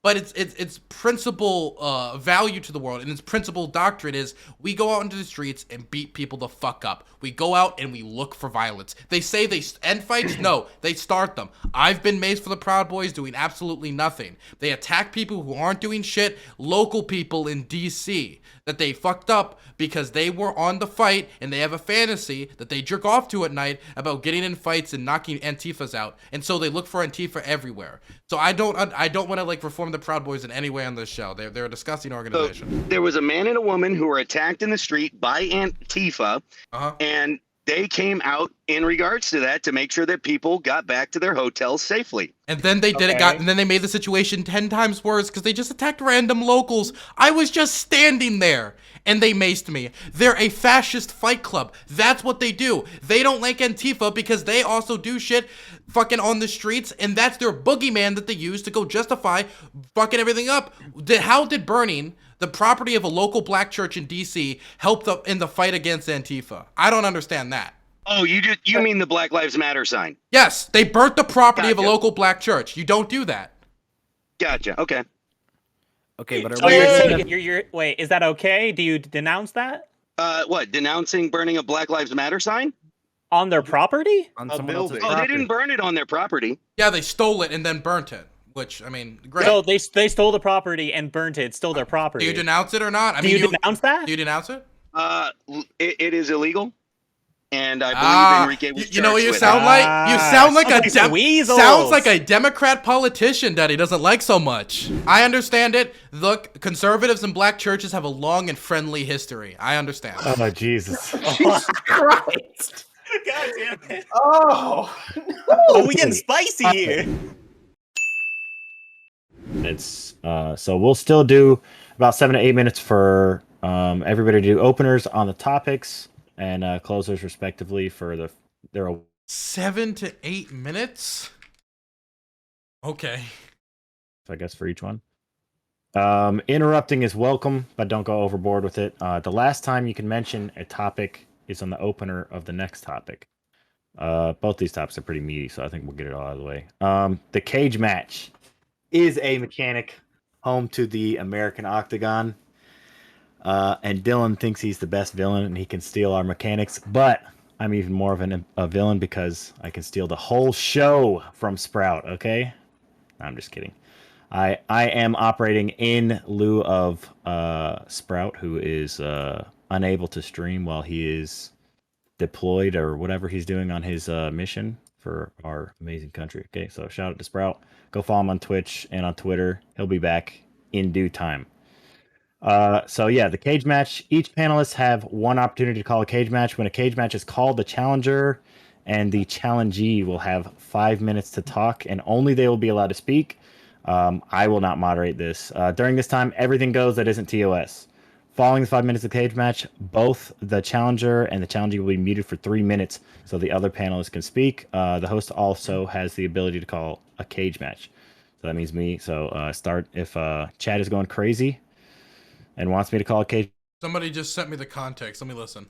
but its principal value to the world and its principal doctrine is we go out into the streets and beat people the fuck up. We go out and we look for violence. They say they end fights. No, they start them. I've been maced for the Proud Boys doing absolutely nothing. They attack people who aren't doing shit. Local people in DC that they fucked up because they were on the fight and they have a fantasy that they jerk off to at night about getting in fights and knocking Antifas out, and so they look for Antifa everywhere. So I don't want to like reform the Proud Boys in any way on this show. They're a disgusting organization. So there was a man and a woman who were attacked in the street by Antifa, and they came out in regards to that to make sure that people got back to their hotels safely. And then they and then they made the situation 10 times worse because they just attacked random locals. I was just standing there and they maced me. They're a fascist fight club. That's what they do. They don't like Antifa because they also do shit fucking on the streets, and that's their boogeyman that they use to go justify fucking everything up. How did burning the property of a local black church in DC help in the fight against Antifa? I don't understand that. Oh, you mean the Black Lives Matter sign? Yes, they burnt the property of a local black church. You don't do that. Gotcha. Okay. Okay, but wait, is that okay? Do you denounce that? What? Denouncing burning a Black Lives Matter sign? On their property? On someone else's property. They didn't burn it on their property. Yeah, they stole it and then burnt it. Which, I mean, great. So they stole the property and burnt it. It's still their property. Do you denounce it or not? Do you denounce that? Do you denounce it? It is illegal. And I believe Enrique was you know what you with sound like? You sound like sounds like a Democrat politician that he doesn't like so much. I understand it. Look, conservatives and black churches have a long and friendly history. I understand. Oh, Jesus. Jesus Christ. God damn it. Oh, Oh, we getting spicy here. It's so we'll still do about 7 to 8 minutes for everybody to do openers on the topics and closers respectively for their 7 to 8 minutes. Okay. So I guess for each one. Interrupting is welcome, but don't go overboard with it. The last time you can mention a topic is on the opener of the next topic. Both these topics are pretty meaty, so I think we'll get it all out of the way. The cage match is a mechanic home to the American Octagon. And Dylan thinks he's the best villain and he can steal our mechanics, but I'm even more of a villain because I can steal the whole show from Sprout, okay? I'm just kidding. I am operating in lieu of Sprout, who is unable to stream while he is deployed or whatever he's doing on his mission for our amazing country. Okay, so shout out to Sprout. Go follow him on Twitch and on Twitter. He'll be back in due time. So yeah, the cage match. Each panelist have one opportunity to call a cage match. When a cage match is called, the challenger and the challengee will have 5 minutes to talk, and only they will be allowed to speak. I will not moderate this. During this time, everything goes that isn't TOS. Following the 5 minutes of the cage match, both the challenger and the challengee will be muted for 3 minutes so the other panelists can speak. The host also has the ability to call a cage match. So that means me. So start if Chad is going crazy and wants me to call a cage. Somebody just sent me the context. Let me listen.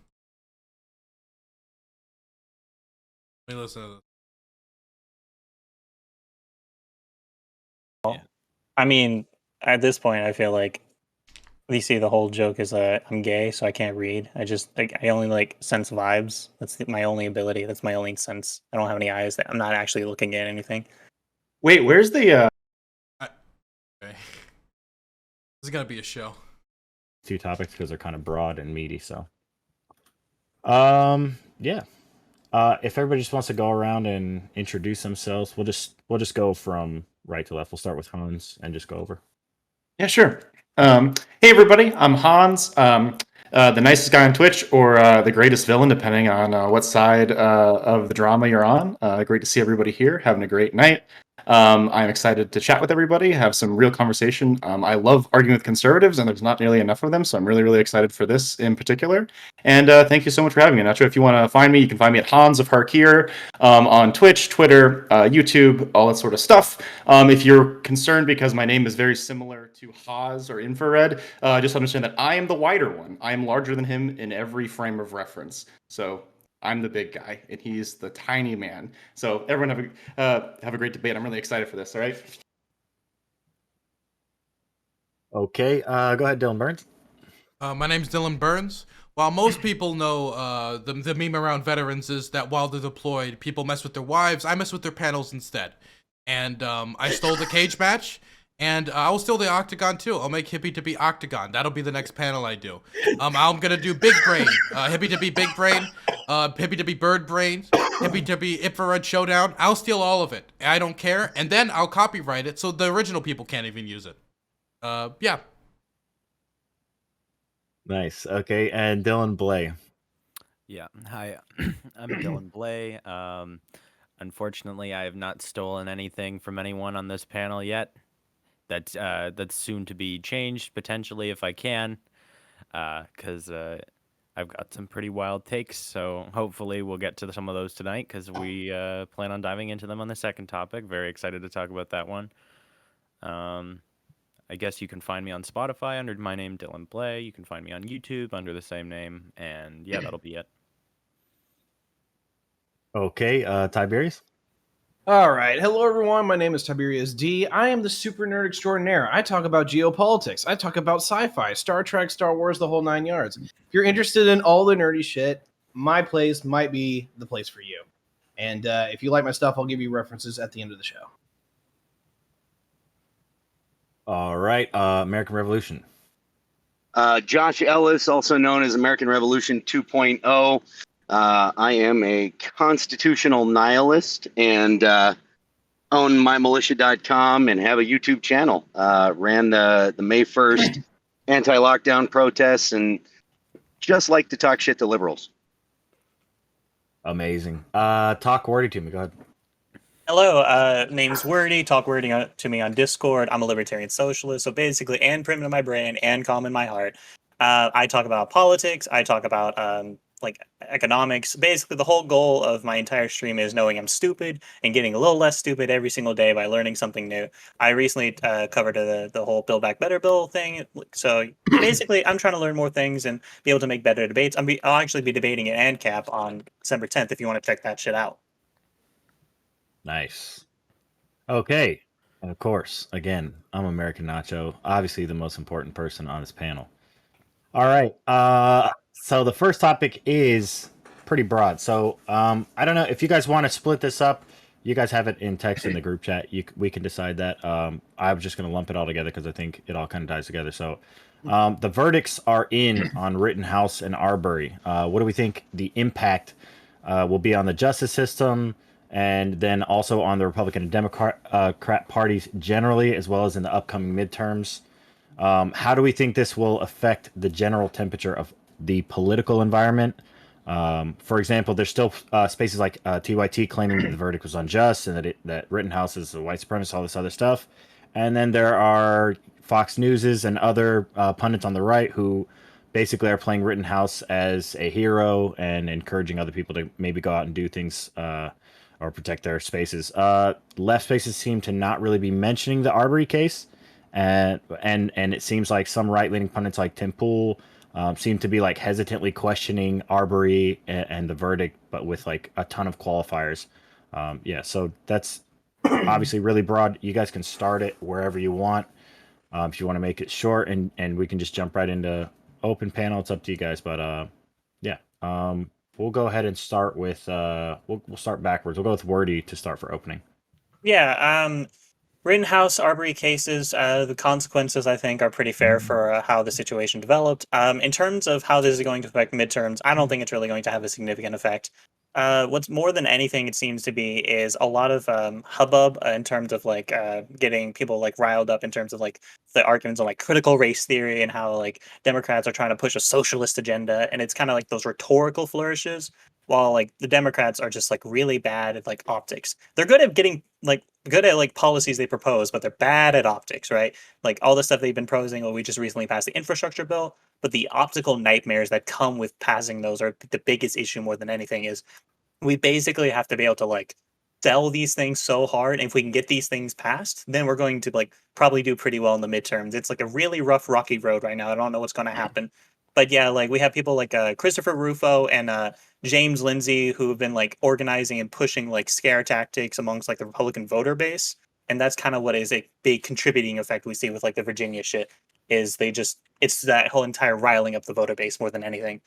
Let me listen to this. Yeah. I mean, at this point, I feel like you see the whole joke is I'm gay, so I can't read. I only sense vibes. That's my only ability. That's my only sense. I don't have any eyes. I'm not actually looking at anything. wait, where's the Okay. This is gonna be a show. 2 topics because they're kind of broad and meaty. So, yeah. If everybody just wants to go around and introduce themselves, we'll just go from right to left. We'll start with Hans and just go over. Yeah, sure. Hey everybody, I'm Hans, the nicest guy on Twitch, or the greatest villain, depending on what side of the drama you're on. Great to see everybody here, having a great night. I'm excited to chat with everybody, have some real conversation. I love arguing with conservatives, and there's not nearly enough of them, so I'm really, really excited for this in particular. And thank you so much for having me. Not sure if you want to find me. You can find me at Hans of Harkir on Twitch, Twitter, YouTube, all that sort of stuff. If you're concerned because my name is very similar to Haas or Infrared, just understand that I am the wider one. I am larger than him in every frame of reference. So I'm the big guy, and he's the tiny man. So everyone have a great debate. I'm really excited for this. All right. Okay, go ahead, Dylan Burns. My name's Dylan Burns. While most people know the meme around veterans is that while they're deployed, people mess with their wives, I mess with their panels instead. And I stole the cage match, and I'll steal the octagon too. I'll make Hippie to be octagon. That'll be the next panel I do. I'm gonna do big brain. Hippie to be big brain. Hippie to be bird brain. Hippie to be infrared showdown. I'll steal all of it. I don't care. And then I'll copyright it so the original people can't even use it. Yeah. Nice. Okay, and Dylan Blay. Yeah. Hi, I'm Dylan Blay. Unfortunately, I have not stolen anything from anyone on this panel yet. That's soon to be changed potentially if I can, because I've got some pretty wild takes. So hopefully we'll get to some of those tonight because we plan on diving into them on the second topic. Very excited to talk about that one. I guess you can find me on Spotify under my name, Dylan Blay. You can find me on YouTube under the same name. And yeah, that'll be it. Okay, Tiberius. All right. Hello, everyone. My name is Tiberius D. I am the super nerd extraordinaire. I talk about geopolitics. I talk about sci-fi, Star Trek, Star Wars, the whole 9 yards. If you're interested in all the nerdy shit, my place might be the place for you. And if you like my stuff, I'll give you references at the end of the show. All right, American Revolution. Josh Ellis, also known as American Revolution 2.0. I am a constitutional nihilist and own mymilitia.com and have a YouTube channel. Ran the May 1st anti-lockdown protests and just like to talk shit to liberals. Amazing. Talk wordy to me. Go ahead. Hello, name's Wordy. Talk Wordy to me on Discord. I'm a libertarian socialist, so basically, and prim in my brain and calm in my heart. I talk about politics. I talk about like economics. Basically, the whole goal of my entire stream is knowing I'm stupid and getting a little less stupid every single day by learning something new. I recently covered the whole Build Back Better bill thing. So basically, I'm trying to learn more things and be able to make better debates. I'll actually be debating at ANCAP on December 10th if you want to check that shit out. Nice. Okay. And of course, again, I'm American Nacho, obviously the most important person on this panel. All right. So the first topic is pretty broad. So I don't know if you guys want to split this up. You guys have it in text in the group chat. We can decide that. I'm just going to lump it all together because I think it all kind of ties together. So the verdicts are in on Rittenhouse and Arbery. What do we think the impact will be on the justice system? And then also on the Republican and Democrat parties generally, as well as in the upcoming midterms. How do we think this will affect the general temperature of the political environment? For example, there's still spaces like TYT claiming that the verdict was unjust and that Rittenhouse is a white supremacist, all this other stuff. And then there are Fox News's and other pundits on the right who basically are playing Rittenhouse as a hero and encouraging other people to maybe go out and do things or protect their spaces. Left spaces seem to not really be mentioning the Arbery case, and it seems like some right-leaning pundits like Tim Pool seem to be like hesitantly questioning Arbery and the verdict, but with like a ton of qualifiers. Yeah, so that's obviously really broad. You guys can start it wherever you want. If you want to make it short, and we can just jump right into open panel. It's up to you guys, but yeah. We'll go ahead and start with we'll start backwards. We'll go with Wordy to start for opening. Yeah, Rittenhouse, Arbery cases, the consequences, I think, are pretty fair for how the situation developed. In terms of how this is going to affect midterms, I don't think it's really going to have a significant effect. What's more than anything, it seems to be, is a lot of hubbub in terms of like getting people like riled up in terms of like the arguments on like critical race theory and how like Democrats are trying to push a socialist agenda, and it's kind of like those rhetorical flourishes, while like the Democrats are just like really bad at like optics. They're good at getting like good at like policies they propose, but they're bad at optics, right? Like all the stuff they've been proposing. Well, we just recently passed the infrastructure bill, but the optical nightmares that come with passing those are the biggest issue more than anything. Is we basically have to be able to like sell these things so hard. And if we can get these things passed, then we're going to like probably do pretty well in the midterms. It's like a really rough, rocky road right now. I don't know what's going to happen. But yeah, like we have people like Christopher Rufo and James Lindsay who have been like organizing and pushing like scare tactics amongst like the Republican voter base. And that's kind of what is a big contributing effect we see with like the Virginia shit. is it's that whole entire riling up the voter base more than anything.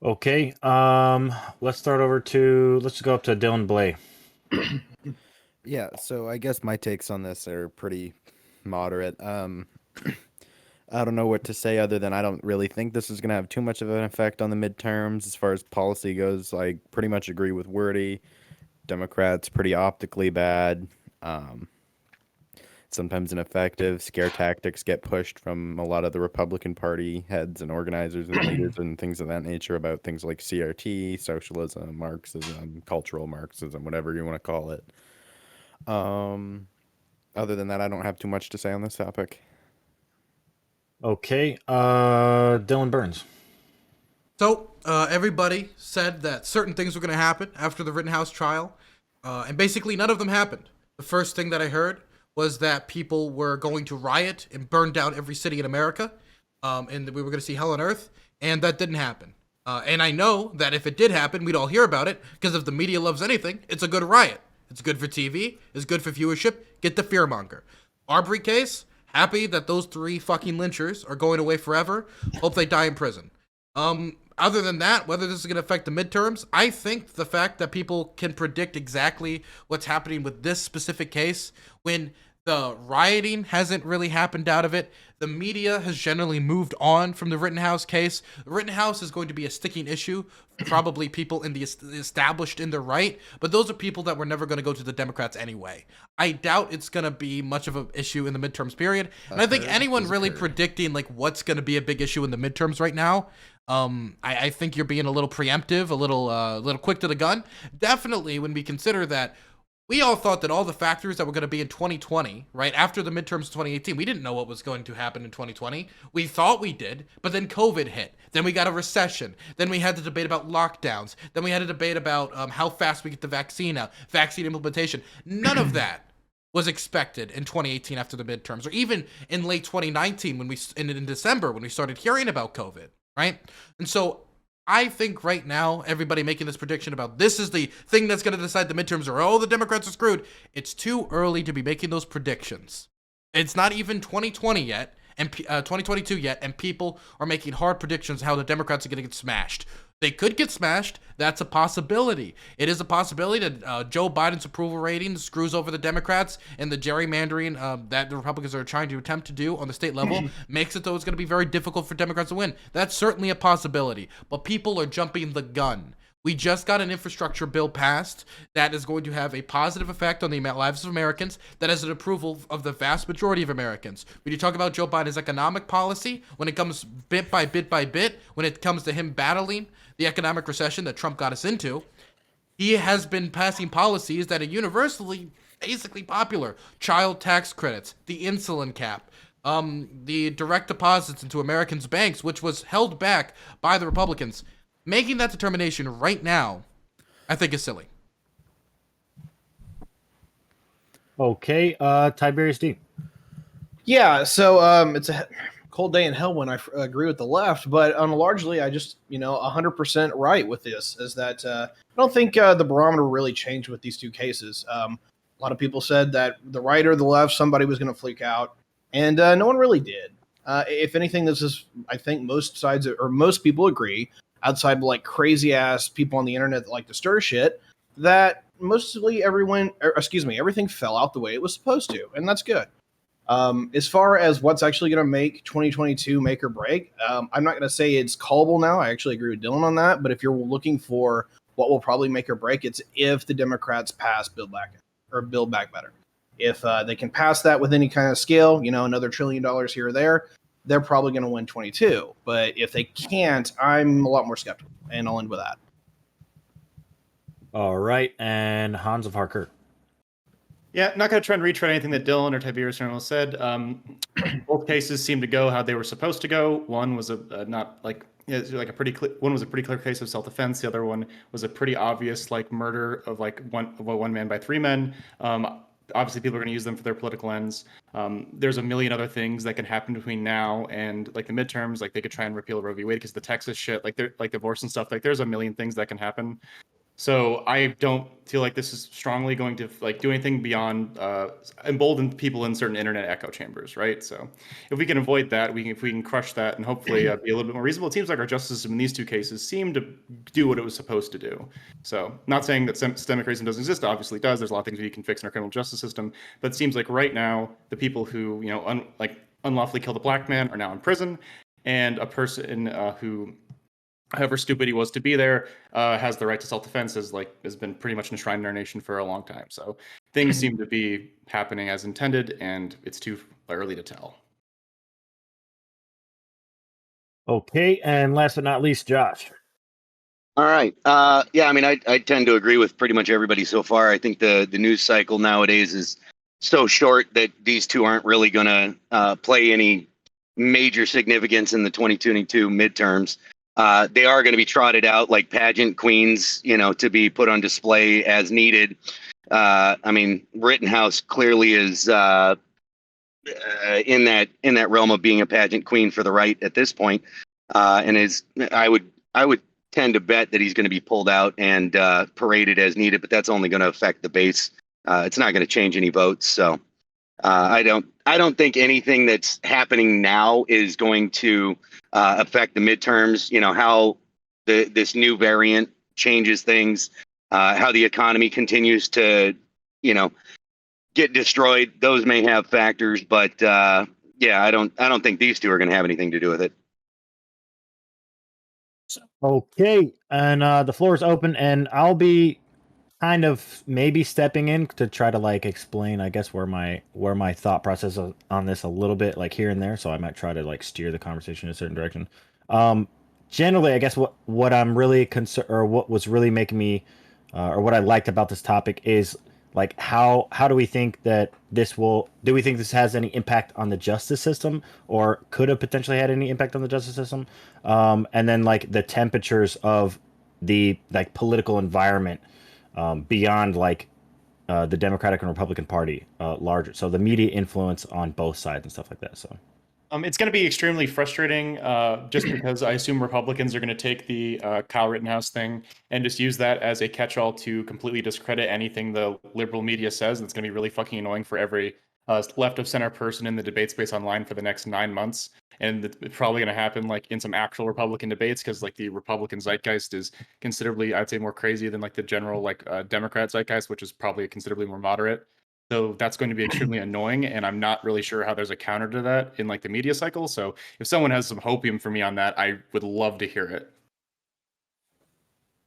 Okay. Let's go up to Dylan Blay. Yeah, so I guess my takes on this are pretty moderate. I don't know what to say other than I don't really think this is going to have too much of an effect on the midterms as far as policy goes. I pretty much agree with Wordy. Democrats pretty optically bad. Sometimes ineffective. Scare tactics get pushed from a lot of the Republican Party heads and organizers and leaders and things of that nature about things like CRT, socialism, Marxism, cultural Marxism, whatever you want to call it. Other than that, I don't have too much to say on this topic. Okay. Dylan Burns. So, everybody said that certain things were going to happen after the Rittenhouse trial, and basically none of them happened. The first thing that I heard was that people were going to riot and burn down every city in America, and that we were going to see hell on earth, and that didn't happen. And I know that if it did happen, we'd all hear about it, because if the media loves anything, it's a good riot. It's good for TV, it's good for viewership, get the fearmonger. Arbery case, happy that those 3 fucking lynchers are going away forever, hope they die in prison. Other than that, whether this is going to affect the midterms, I think the fact that people can predict exactly what's happening with this specific case, when the rioting hasn't really happened out of it, the media has generally moved on from the Rittenhouse case. The Rittenhouse is going to be a sticking issue, probably people in the established in the right, but those are people that were never going to go to the Democrats anyway. I doubt it's going to be much of an issue in the midterms period, and I think anyone really predicting like what's going to be a big issue in the midterms right now, I think you're being a little preemptive, a little quick to the gun. Definitely when we consider that we all thought that all the factors that were going to be in 2020, right, after the midterms 2018, we didn't know what was going to happen in 2020. We thought we did, but then COVID hit. Then we got a recession. Then we had the debate about lockdowns. Then we had a debate about how fast we get the vaccine out, vaccine implementation. None of that was expected in 2018 after the midterms, or even in late 2019 when in December when we started hearing about COVID, right? And so I think right now, everybody making this prediction about this is the thing that's going to decide the midterms, or oh, the Democrats are screwed. It's too early to be making those predictions. It's not even 2020 yet, and 2022 yet, and people are making hard predictions how the Democrats are going to get smashed. They could get smashed. That's a possibility. It is a possibility that Joe Biden's approval rating screws over the Democrats, and the gerrymandering that the Republicans are trying to attempt to do on the state level makes it though it's going to be very difficult for Democrats to win. That's certainly a possibility, but people are jumping the gun. We just got an infrastructure bill passed that is going to have a positive effect on the lives of Americans, that has an approval of the vast majority of Americans. When you talk about Joe Biden's economic policy, when it comes bit by bit by bit, when it comes to him battling the economic recession that Trump got us into, he has been passing policies that are universally basically popular. Child tax credits, the insulin cap, the direct deposits into Americans' banks, which was held back by the Republicans. Making that determination right now, I think, is silly. Okay, Tiberius D. Yeah, so it's a cold day in hell when I agree with the left, but largely I just 100% right with this. Is that I don't think the barometer really changed with these 2 cases. A lot of people said that the right or the left, somebody was going to fleek out, and no one really did. If anything, this is, I think, most sides or most people agree, outside of like crazy ass people on the internet that like to stir shit, that mostly everything fell out the way it was supposed to, and that's good. As far as what's actually going to make 2022 make or break, I'm not going to say it's callable now. I actually agree with Dylan on that. But if you're looking for what will probably make or break, it's if the Democrats pass Build Back Better. If they can pass that with any kind of scale, another $1 trillion here or there, they're probably going to win 22. But if they can't, I'm a lot more skeptical, and I'll end with that. All right, and Hans of Harker. Yeah, not going to try and retread anything that Dylan or Tiberius said. Both cases seem to go how they were supposed to go. One was one was a pretty clear case of self-defense. The other one was a pretty obvious murder of one man by 3 men. Obviously, people are going to use them for their political ends. There's a million other things that can happen between now and the midterms. They could try and repeal Roe v. Wade because the Texas shit, like divorce and stuff. There's a million things that can happen. So I don't feel like this is strongly going to like do anything beyond embolden people in certain internet echo chambers, right? So if we can avoid that, if we can crush that and hopefully be a little bit more reasonable, it seems like our justice system in these two cases seemed to do what it was supposed to do. So not saying that systemic racism doesn't exist, obviously it does. There's a lot of things we can fix in our criminal justice system, but it seems like right now the people who unlawfully killed a black man are now in prison, and a person who, however stupid he was to be there, has the right to self-defense, has been pretty much enshrined in our nation for a long time. So things seem to be happening as intended, and it's too early to tell. Okay, and last but not least, Josh. All right. Yeah, I mean, I tend to agree with pretty much everybody so far. I think the news cycle nowadays is so short that these two aren't really going to play any major significance in the 2022 midterms. They are going to be trotted out like pageant queens, to be put on display as needed. I mean, Rittenhouse clearly is in that realm of being a pageant queen for the right at this point, and I would tend to bet that he's going to be pulled out and paraded as needed, but that's only going to affect the base. It's not going to change any votes. So I don't think anything that's happening now is going to affect the midterms. How this new variant changes things, how the economy continues to, get destroyed. Those may have factors, but yeah, I don't think these two are going to have anything to do with it. Okay, and the floor is open, and I'll be kind of maybe stepping in to try to explain, I guess, where my thought process on this a little bit, here and there. So I might try to steer the conversation in a certain direction. Generally, I guess what I'm really concerned, or what was really making me, or what I liked about this topic is how do we think that do we think this has any impact on the justice system, or could have potentially had any impact on the justice system? And then the temperatures of the political environment beyond the Democratic and Republican Party larger. So the media influence on both sides and stuff like that. So it's going to be extremely frustrating just because I assume Republicans are going to take the Kyle Rittenhouse thing and just use that as a catch-all to completely discredit anything the liberal media says. And it's going to be really fucking annoying for every left of center person in the debate space online for the next 9 months. And it's probably going to happen in some actual Republican debates, because the Republican zeitgeist is considerably, I'd say, more crazy than the general Democrat zeitgeist, which is probably considerably more moderate. So that's going to be extremely annoying, and I'm not really sure how there's a counter to that in the media cycle. So if someone has some hopium for me on that, I would love to hear it.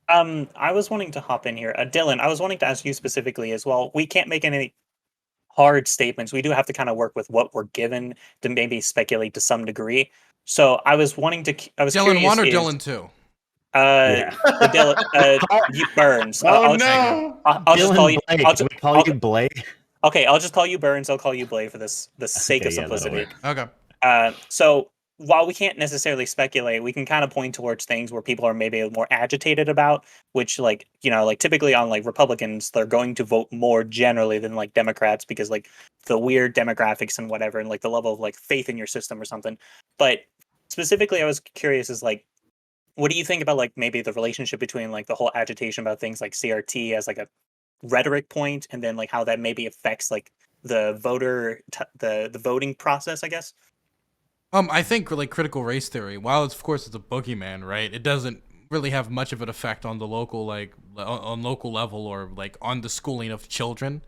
I was wanting to hop in here. Dylan, I was wanting to ask you specifically as well. We can't make any hard statements. We do have to kind of work with what we're given to maybe speculate to some degree. So I was Dylan 1 or Dylan 2? You Burns. Oh no! I'll just call you. Can we call you Blay? Okay, I'll just call you Burns. I'll call you Blay for the sake of simplicity. Okay. So while we can't necessarily speculate, we can kind of point towards things where people are maybe more agitated about, which typically on Republicans, they're going to vote more generally than Democrats, because the weird demographics and whatever, and the level of faith in your system or something. But specifically, I was curious is what do you think about maybe the relationship between the whole agitation about things like CRT as a rhetoric point, and then how that maybe affects the the voting process, I guess? I think critical race theory, while of course it's a boogeyman, right? It doesn't really have much of an effect on the local on local level, or on the schooling of children.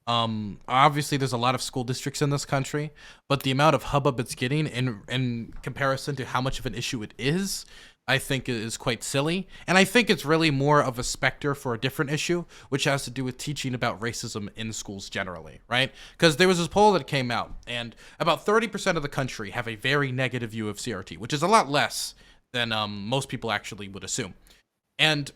Obviously there's a lot of school districts in this country, but the amount of hubbub it's getting in comparison to how much of an issue it is, I think is quite silly. And I think it's really more of a specter for a different issue, which has to do with teaching about racism in schools generally, right? Because there was this poll that came out, and about 30% of the country have a very negative view of CRT, which is a lot less than most people actually would assume. And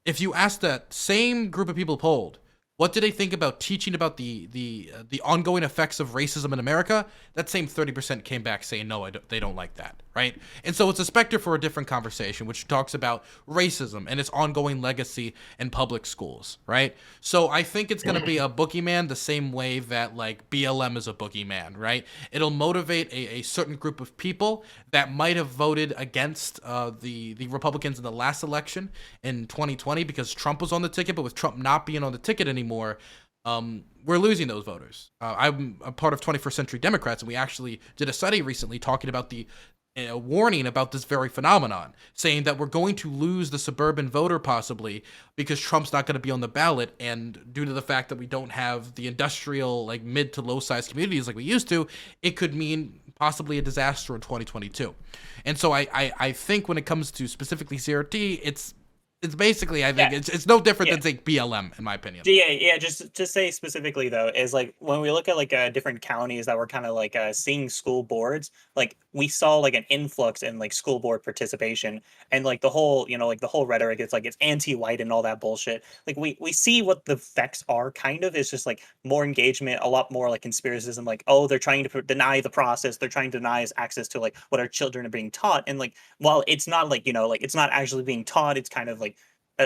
if you ask that same group of people polled, What do they think about teaching about the ongoing effects of racism in America? That same 30% came back saying no, they don't like that, right? And so it's a specter for a different conversation, which talks about racism and its ongoing legacy in public schools, right? So I think it's going to be a boogeyman the same way that like BLM is a boogeyman, right? It'll motivate a certain group of people that might have voted against the Republicans in the last election in 2020 because Trump was on the ticket, but with Trump not being on the ticket anymore, we're losing those voters. I'm a part of 21st Century Democrats, and we actually did a study recently talking about the warning about this very phenomenon, saying that we're going to lose the suburban voter possibly because Trump's not going to be on the ballot, and due to the fact that we don't have the industrial, like mid to low size communities like we used to, it could mean possibly a disaster in 2022. And so I think when it comes to specifically CRT, it's basically, I think it's no different than say BLM in my opinion. Yeah. Just to say specifically though, is like when we look at like different counties that were kind of like seeing school boards, like we saw like an influx in like school board participation, and like the whole, like the whole rhetoric, it's like it's anti-white and all that bullshit. Like we see what the effects are. Kind of, it's just like more engagement, a lot more like conspiracism. Like, oh, they're trying to deny the process, they're trying to deny us access to like what our children are being taught, and like while it's not like like it's not actually being taught, it's kind of like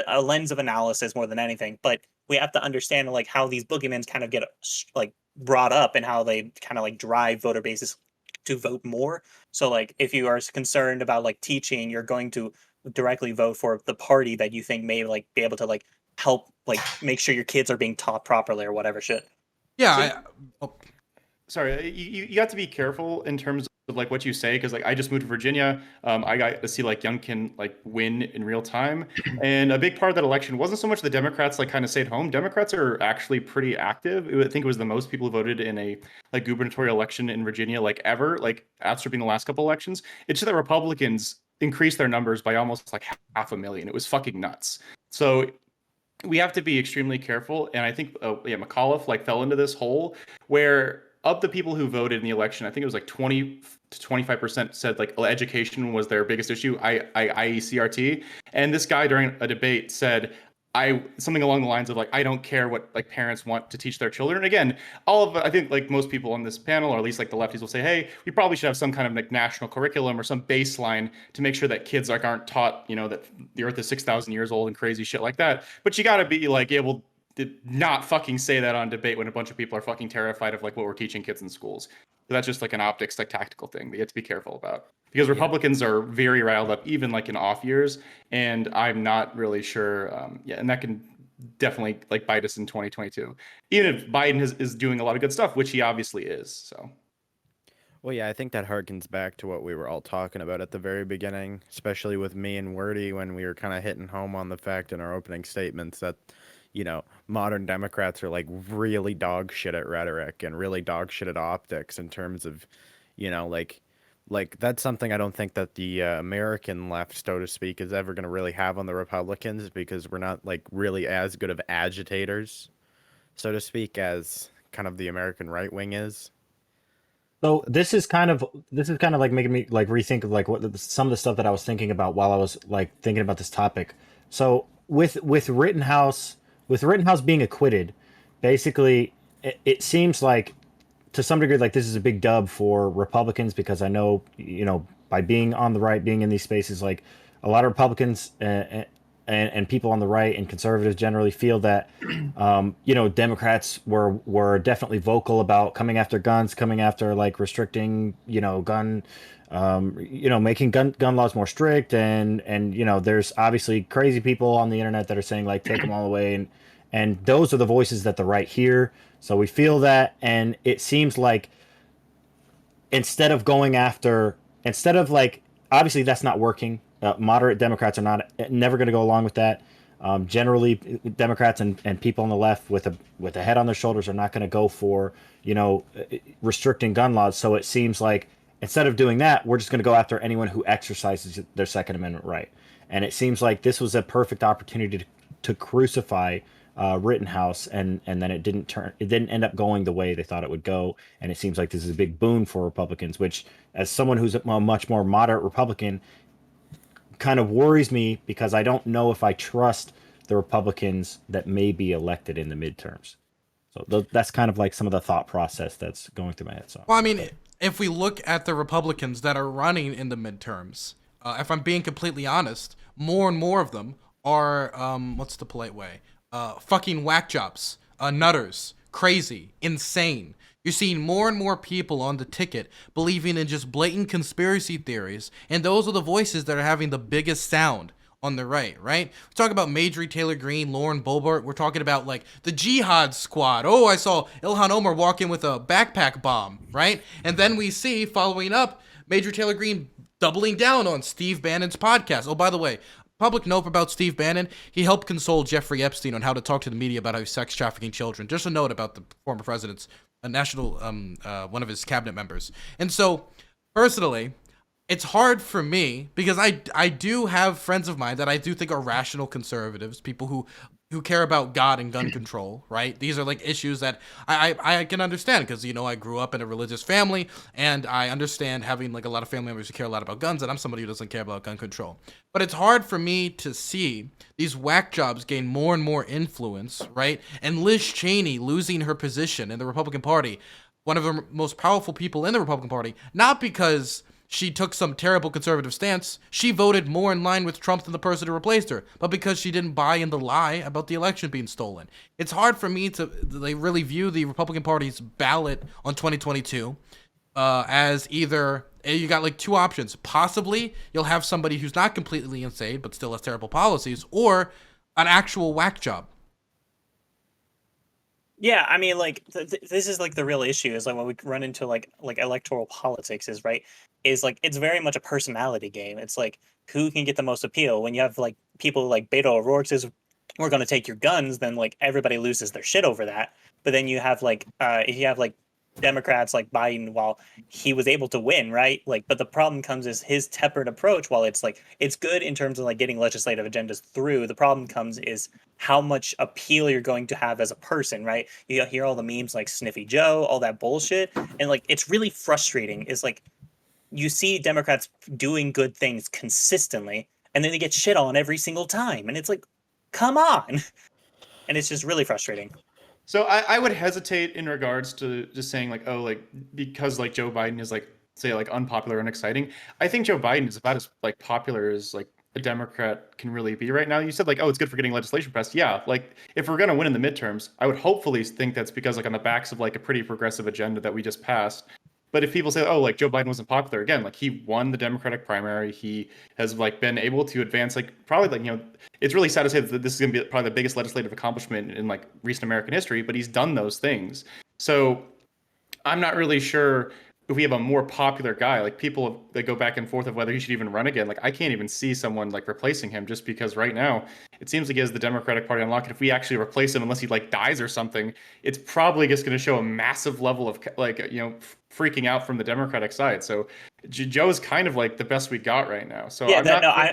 a lens of analysis more than anything. But we have to understand like how these boogeymans kind of get like brought up and how they kind of like drive voter bases to vote more. So like if you are concerned about like teaching, you're going to directly vote for the party that you think may like be able to like help like make sure your kids are being taught properly or whatever shit. Yeah. Sorry, you got to be careful in terms of like what you say, because like I just moved to Virginia. I got to see like Youngkin like win in real time, and a big part of that election wasn't so much the Democrats like kind of stayed home. Democrats are actually pretty active. I think it was the most people who voted in a like gubernatorial election in Virginia like ever, like outstripping the last couple elections. It's just that Republicans increased their numbers by almost like 500,000. It was fucking nuts. So we have to be extremely careful, and I think McAuliffe like fell into this hole where of the people who voted in the election, I think it was like 20 to 25% said like education was their biggest issue, i.e. CRT. And this guy during a debate said, something along the lines of like, I don't care what like parents want to teach their children. And again, I think like most people on this panel, or at least like the lefties, will say, hey, we probably should have some kind of like national curriculum or some baseline to make sure that kids like aren't taught, that the earth is 6,000 years old and crazy shit like that. But you got to be like able did not fucking say that on debate when a bunch of people are fucking terrified of like what we're teaching kids in schools. So that's just like an optics, like tactical thing that you have to be careful about, because Republicans are very riled up, even like in off years. And I'm not really sure. And that can definitely like bite us in 2022, even if Biden is doing a lot of good stuff, which he obviously is. So. Well, yeah, I think that harkens back to what we were all talking about at the very beginning, especially with me and Wordy, when we were kind of hitting home on the fact in our opening statements that modern Democrats are like really dog shit at rhetoric and really dog shit at optics in terms of, like that's something I don't think that the American left, so to speak, is ever going to really have on the Republicans, because we're not like really as good of agitators, so to speak, as kind of the American right wing is. So this is kind of like making me like rethink of like some of the stuff that I was thinking about while I was like thinking about this topic. So with Rittenhouse being acquitted, basically it seems like to some degree like this is a big dub for Republicans, because I know by being on the right, being in these spaces, like a lot of Republicans and people on the right and conservatives generally feel that Democrats were definitely vocal about coming after guns, coming after like restricting gun making gun laws more strict, and there's obviously crazy people on the internet that are saying like take them all away, and those are the voices that the right hear. So we feel that, and it seems like instead of like, obviously that's not working. Moderate Democrats are never going to go along with that. Generally, Democrats and people on the left with a head on their shoulders are not going to go for restricting gun laws. So it seems like instead of doing that, we're just going to go after anyone who exercises their Second Amendment right. And it seems like this was a perfect opportunity to crucify Rittenhouse, and then it didn't end up going the way they thought it would go. And it seems like this is a big boon for Republicans, which, as someone who's a much more moderate Republican, kind of worries me, because I don't know if I trust the Republicans that may be elected in the midterms. So that's kind of like some of the thought process that's going through my head. So, Well, I mean, if we look at the Republicans that are running in the midterms, if I'm being completely honest, more and more of them are, what's the polite way? Fucking whack jobs, nutters, crazy, insane. You're seeing more and more people on the ticket believing in just blatant conspiracy theories, and those are the voices that are having the biggest sound on the right? We're talking about Marjorie Taylor Greene, Lauren Boebert. We're talking about like the Jihad Squad. Oh, I saw Ilhan Omar walk in with a backpack bomb, right? And then we see, following up, Marjorie Taylor Greene doubling down on Steve Bannon's podcast. Oh, by the way, public note about Steve Bannon, he helped console Jeffrey Epstein on how to talk to the media about how he's sex trafficking children. Just a note about the former president's national, one of his cabinet members. And so, personally, it's hard for me because I do have friends of mine that I do think are rational conservatives, people who care about God and gun control, right? These are like issues that I can understand because, you know, I grew up in a religious family and I understand having like a lot of family members who care a lot about guns, and I'm somebody who doesn't care about gun control. But it's hard for me to see these whack jobs gain more and more influence, right? And Liz Cheney losing her position in the Republican Party, one of the most powerful people in the Republican Party, not because she took some terrible conservative stance. She voted more in line with Trump than the person who replaced her, but because she didn't buy in the lie about the election being stolen. It's hard for me to really view the Republican Party's ballot on 2022 as either, you got like two options. Possibly you'll have somebody who's not completely insane but still has terrible policies, or an actual whack job. Yeah, I mean, like this is like the real issue is like when we run into like electoral politics is right is like it's very much a personality game. It's like who can get the most appeal. When you have like people like Beto O'Rourke says we're going to take your guns, then like everybody loses their shit over that. But then you have like if you have like Democrats like Biden, while he was able to win, right? Like, but the problem comes is his tepid approach. While it's like it's good in terms of like getting legislative agendas through, the problem comes is how much appeal you're going to have as a person, right? You hear all the memes like Sniffy Joe, all that bullshit, and like it's really frustrating. Is like you see Democrats doing good things consistently, and then they get shit on every single time, and it's like, come on, and it's just really frustrating. So I would hesitate in regards to just saying like, oh, like because like Joe Biden is like say like unpopular and exciting. I think Joe Biden is about as like popular as like a Democrat can really be right now. You said like, oh, it's good for getting legislation passed. Yeah, like if we're gonna win in the midterms, I would hopefully think that's because like on the backs of like a pretty progressive agenda that we just passed. But if people say, oh, like Joe Biden wasn't popular, again, like he won the Democratic primary, he has like been able to advance like probably like, you know, it's really sad to say that this is going to be probably the biggest legislative accomplishment in like recent American history, but he's done those things. So I'm not really sure if we have a more popular guy, like people that go back and forth of whether he should even run again. Like I can't even see someone like replacing him just because right now it seems like he has the Democratic Party on lock. And if we actually replace him, unless he like dies or something, it's probably just going to show a massive level of like, you know, freaking out from the Democratic side. So Joe's kind of like the best we got right now. So yeah,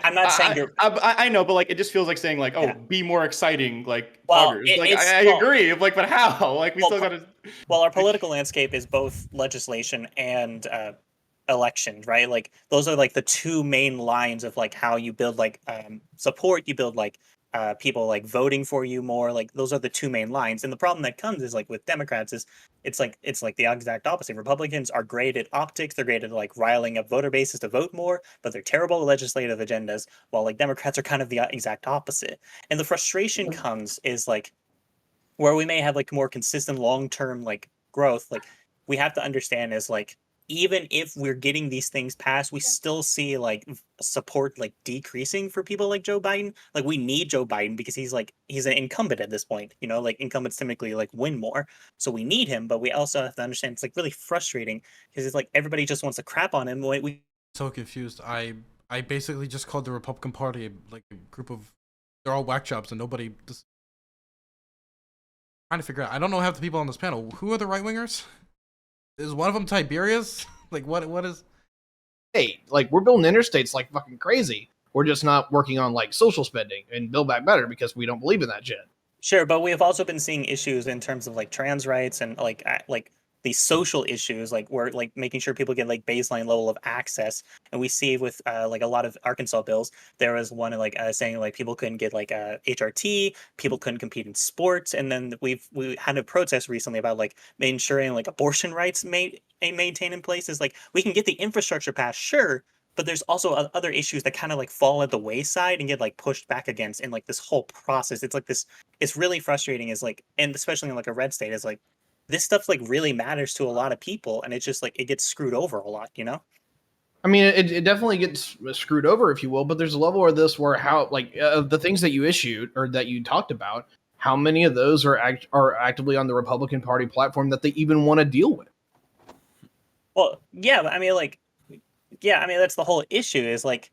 I'm not saying you're. I know, but like it just feels like saying like, oh, yeah, be more exciting, like well, poggers. Like I agree, like, but how? Like we still got to. Well, our political landscape is both legislation and election, right? Like those are like the two main lines of like how you build like support. You build like people like voting for you more. Like those are the two main lines. And the problem that comes is like with Democrats is it's like the exact opposite. Republicans are great at optics. They're great at like riling up voter bases to vote more, but they're terrible at legislative agendas. While like Democrats are kind of the exact opposite. And the frustration comes is like where we may have like more consistent long-term like growth. Like we have to understand is like even if we're getting these things passed, we still see like support like decreasing for people like Joe Biden. Like we need Joe Biden because he's an incumbent at this point, you know, like incumbents typically like win more. So we need him, but we also have to understand it's like really frustrating because it's like everybody just wants to crap on him. We so confused. I basically just called the Republican Party like a group of, they're all whack jobs and nobody just trying to figure out. I don't know half the people on this panel. Who are the right wingers? Is one of them Tiberius? Like what is? Hey, like we're building interstates like fucking crazy. We're just not working on like social spending and Build Back Better because we don't believe in that shit. Sure, but we have also been seeing issues in terms of like trans rights and like these social issues, like we're like making sure people get like baseline level of access. And we see with like a lot of Arkansas bills, there was one like saying like people couldn't get like HRT, people couldn't compete in sports, and then we had a protest recently about like ensuring like abortion rights maintained in places. Like we can get the infrastructure passed, sure, but there's also other issues that kind of like fall at the wayside and get like pushed back against in like this whole process. It's like this, it's really frustrating, is like, and especially in like a red state, is like this stuff like really matters to a lot of people, and it's just like it gets screwed over a lot, you know? I mean, it definitely gets screwed over, if you will, but there's a level of this where how, like, the things that you issued or that you talked about, how many of those are actively on the Republican Party platform that they even want to deal with? Well, yeah, I mean, like, yeah, I mean, that's the whole issue, is like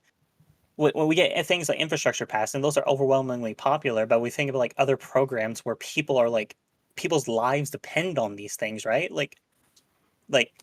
when we get things like infrastructure passed, and those are overwhelmingly popular, but we think of like other programs where people are like, people's lives depend on these things, right? Like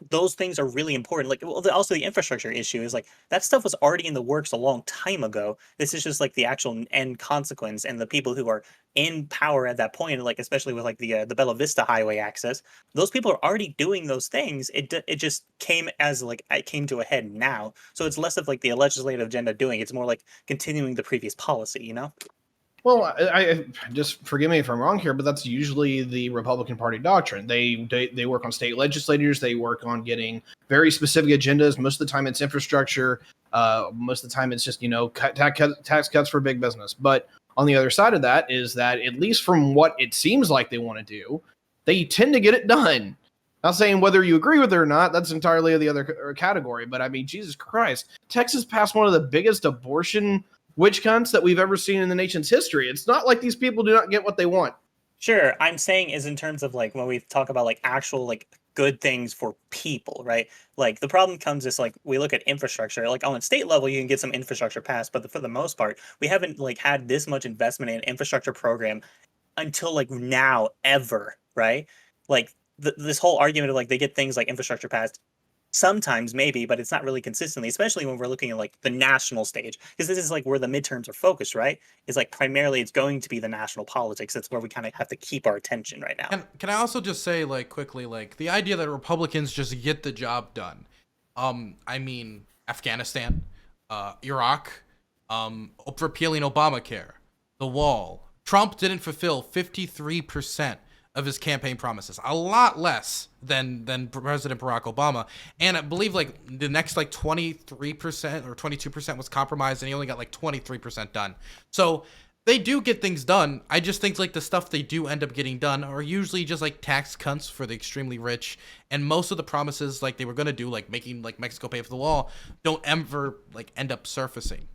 those things are really important. Like, well, also the infrastructure issue is like that stuff was already in the works a long time ago. This is just like the actual end consequence, and the people who are in power at that point, like especially with like the Bella Vista highway access, those people are already doing those things. It just came as like it came to a head now. So it's less of like the legislative agenda doing it. It's more like continuing the previous policy, you know? Well, I just forgive me if I'm wrong here, but that's usually the Republican Party doctrine. They work on state legislators. They work on getting very specific agendas. Most of the time, it's infrastructure. Most of the time, it's just tax cuts for big business. But on the other side of that is that, at least from what it seems like they want to do, they tend to get it done. Not saying whether you agree with it or not, that's entirely the other category. But I mean, Jesus Christ, Texas passed one of the biggest abortion witch hunts that we've ever seen in the nation's history. It's not like these people do not get what they want. Sure, I'm saying is in terms of like when we talk about like actual like good things for people, right? Like the problem comes is like we look at infrastructure, like on a state level you can get some infrastructure passed, but for the most part we haven't like had this much investment in an infrastructure program until like now ever, right? Like this whole argument of like they get things like infrastructure passed sometimes maybe, but it's not really consistently, especially when we're looking at like the national stage, because this is like where the midterms are focused, right? It's like primarily it's going to be the national politics. That's where we kind of have to keep our attention right now. And can I also just say, like, quickly, like, the idea that Republicans just get the job done. I mean, Afghanistan, Iraq, repealing Obamacare, the wall. Trump didn't fulfill 53% of his campaign promises, a lot less than President Barack Obama. And I believe like the next like 23% or 22% was compromised, and he only got like 23% done. So they do get things done. I just think like the stuff they do end up getting done are usually just like tax cuts for the extremely rich, and most of the promises like they were gonna do, like making like Mexico pay for the wall, don't ever like end up surfacing.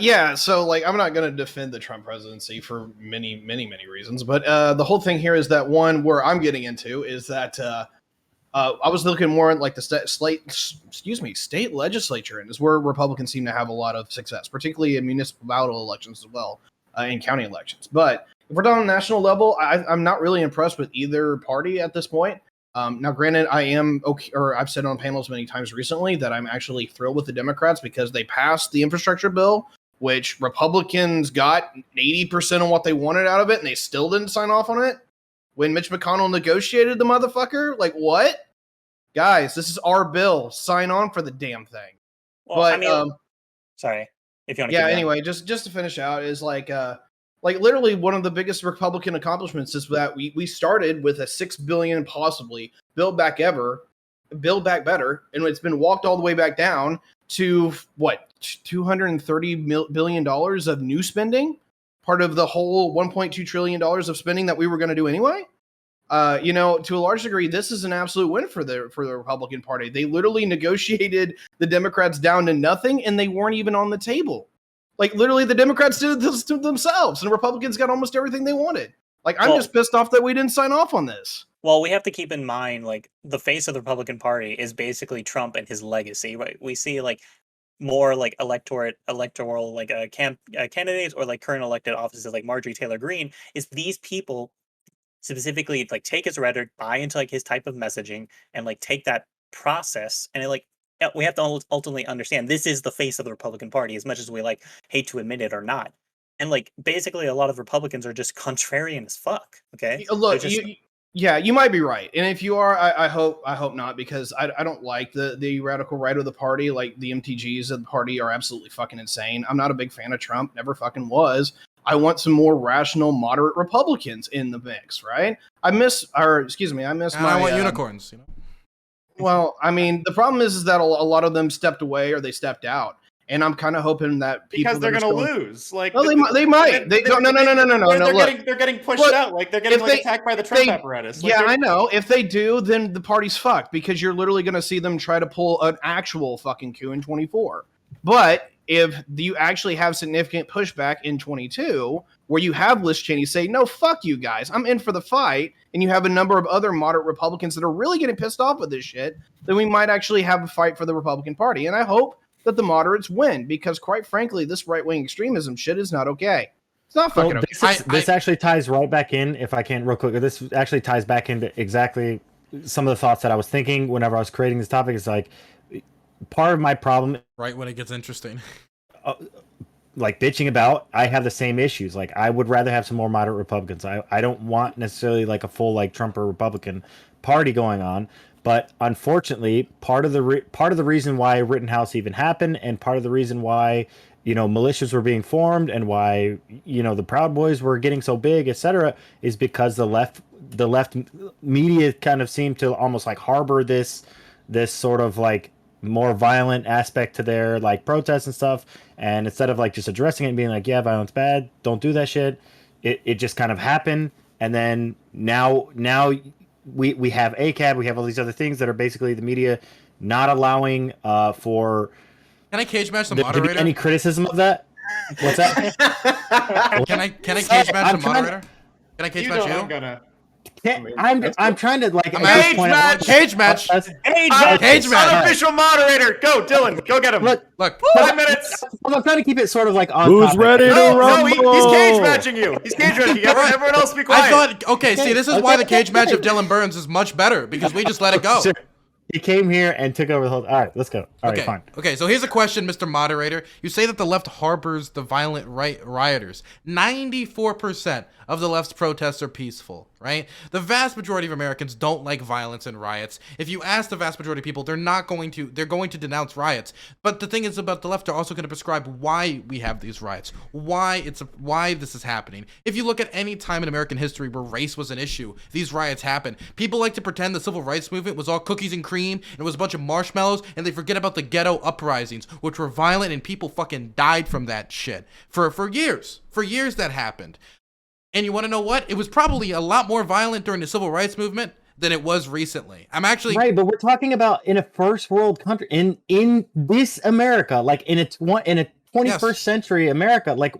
Yeah, so like I'm not going to defend the Trump presidency for many reasons, but the whole thing here is that one where I'm getting into is that I was looking more at like the state legislature, and is where Republicans seem to have a lot of success, particularly in municipal elections as well, in county elections. But if we're talking national level, I'm not really impressed with either party at this point. Now, granted, I am okay, or I've said on panels many times recently that I'm actually thrilled with the Democrats because they passed the infrastructure bill, which Republicans got 80% of what they wanted out of it, and they still didn't sign off on it. When Mitch McConnell negotiated the motherfucker, like, what? Guys, this is our bill. Sign on for the damn thing. Well, But I mean, sorry, if you want to. Yeah. Anyway, just to finish out is like literally one of the biggest Republican accomplishments is that we started with a $6 billion possibly build back better, and it's been walked all the way back down to what, $230 billion of new spending, part of the whole $1.2 trillion of spending that we were going to do anyway. To a large degree, this is an absolute win for the Republican Party. They literally negotiated the Democrats down to nothing, and they weren't even on the table. Like, literally, the Democrats did this to themselves, and the Republicans got almost everything they wanted. Like, I'm just pissed off that we didn't sign off on this. Well, we have to keep in mind, like, the face of the Republican Party is basically Trump and his legacy, right? We see, like, more, like, electoral, like, candidates or, like, current elected offices like Marjorie Taylor Greene, is these people specifically, like, take his rhetoric, buy into, like, his type of messaging, and, like, take that process, and, like, we have to ultimately understand this is the face of the Republican Party, as much as we like hate to admit it or not. And like basically, a lot of Republicans are just contrarian as fuck. Okay, Look, Yeah, you might be right, and if you are, I hope not, because I don't like the radical right of the party. Like the MTGs of the party are absolutely fucking insane. I'm not a big fan of Trump, never fucking was. I want some more rational, moderate Republicans in the mix, right? I miss And my. I want unicorns. You know. Well, I mean, the problem is that a lot of them stepped away or they stepped out, and I'm kind of hoping that people Because they're that going are to still- lose. Like No, they might. They no. They're getting pushed Look, out. Like they're getting if like they- attacked by the if Trump they- apparatus. Like, Yeah, they're- I know. If they do, then the party's fucked, because you're literally going to see them try to pull an actual fucking coup in 24. But if you actually have significant pushback in 22, where you have Liz Cheney say, no, fuck you guys, I'm in for the fight, and you have a number of other moderate Republicans that are really getting pissed off with this shit, then we might actually have a fight for the Republican Party. And I hope that the moderates win, because quite frankly, this right-wing extremism shit is not okay. It's not So fucking okay. this actually ties right back in, if I can, real quick. This actually ties back into exactly some of the thoughts that I was thinking whenever I was creating this topic. Is like part of my problem, Right when it gets interesting. like bitching about, I have the same issues. Like I would rather have some more moderate Republicans. I don't want necessarily like a full like Trump or Republican party going on. But unfortunately, part of the reason why Rittenhouse even happened, and part of the reason why militias were being formed, and why the Proud Boys were getting so big, etc., is because the left media kind of seemed to almost like harbor this sort of like more violent aspect to their like protests and stuff, and instead of like just addressing it and being like, yeah, violence bad, don't do that shit, it just kind of happened. And then now we have ACAB, we have all these other things that are basically the media not allowing for Can I cage match the there to be moderator? any criticism of that. What's that? Can I cage match I'm the trying- moderator? Can I cage you match know you? I'm gonna I'm trying to like I'm at this cage point, match! Cage match! Cage match! Unofficial moderator. Go, Dylan. Go get him. Look, Look, 5 minutes. I'm trying to keep it sort of like on Who's topic. ready to No, he's rumble? cage matching you. He's cage matching you. Everyone else be quiet. I thought, okay, see, this is Okay, why the okay, cage match of okay. Dylan Burns is much better, because we just let it go. Sure. He came here and took over the whole. All right, let's go. All right, Okay. fine. Okay, so here's a question, Mr. Moderator. You say that the left harbors the violent rioters. 94% of the left's protests are peaceful, right? The vast majority of Americans don't like violence and riots. If you ask the vast majority of people, they're going to denounce riots. But the thing is about the left, they're also going to prescribe why we have these riots, why this is happening. If you look at any time in American history where race was an issue, these riots happen. People like to pretend the civil rights movement was all cookies and cream and it was a bunch of marshmallows, and they forget about the ghetto uprisings, which were violent, and people fucking died from that shit for years. For years that happened. And you want to know what? It was probably a lot more violent during the civil rights movement than it was recently. I'm actually Right, but we're talking about in a first world country, in this America, like in a 21st century America. Like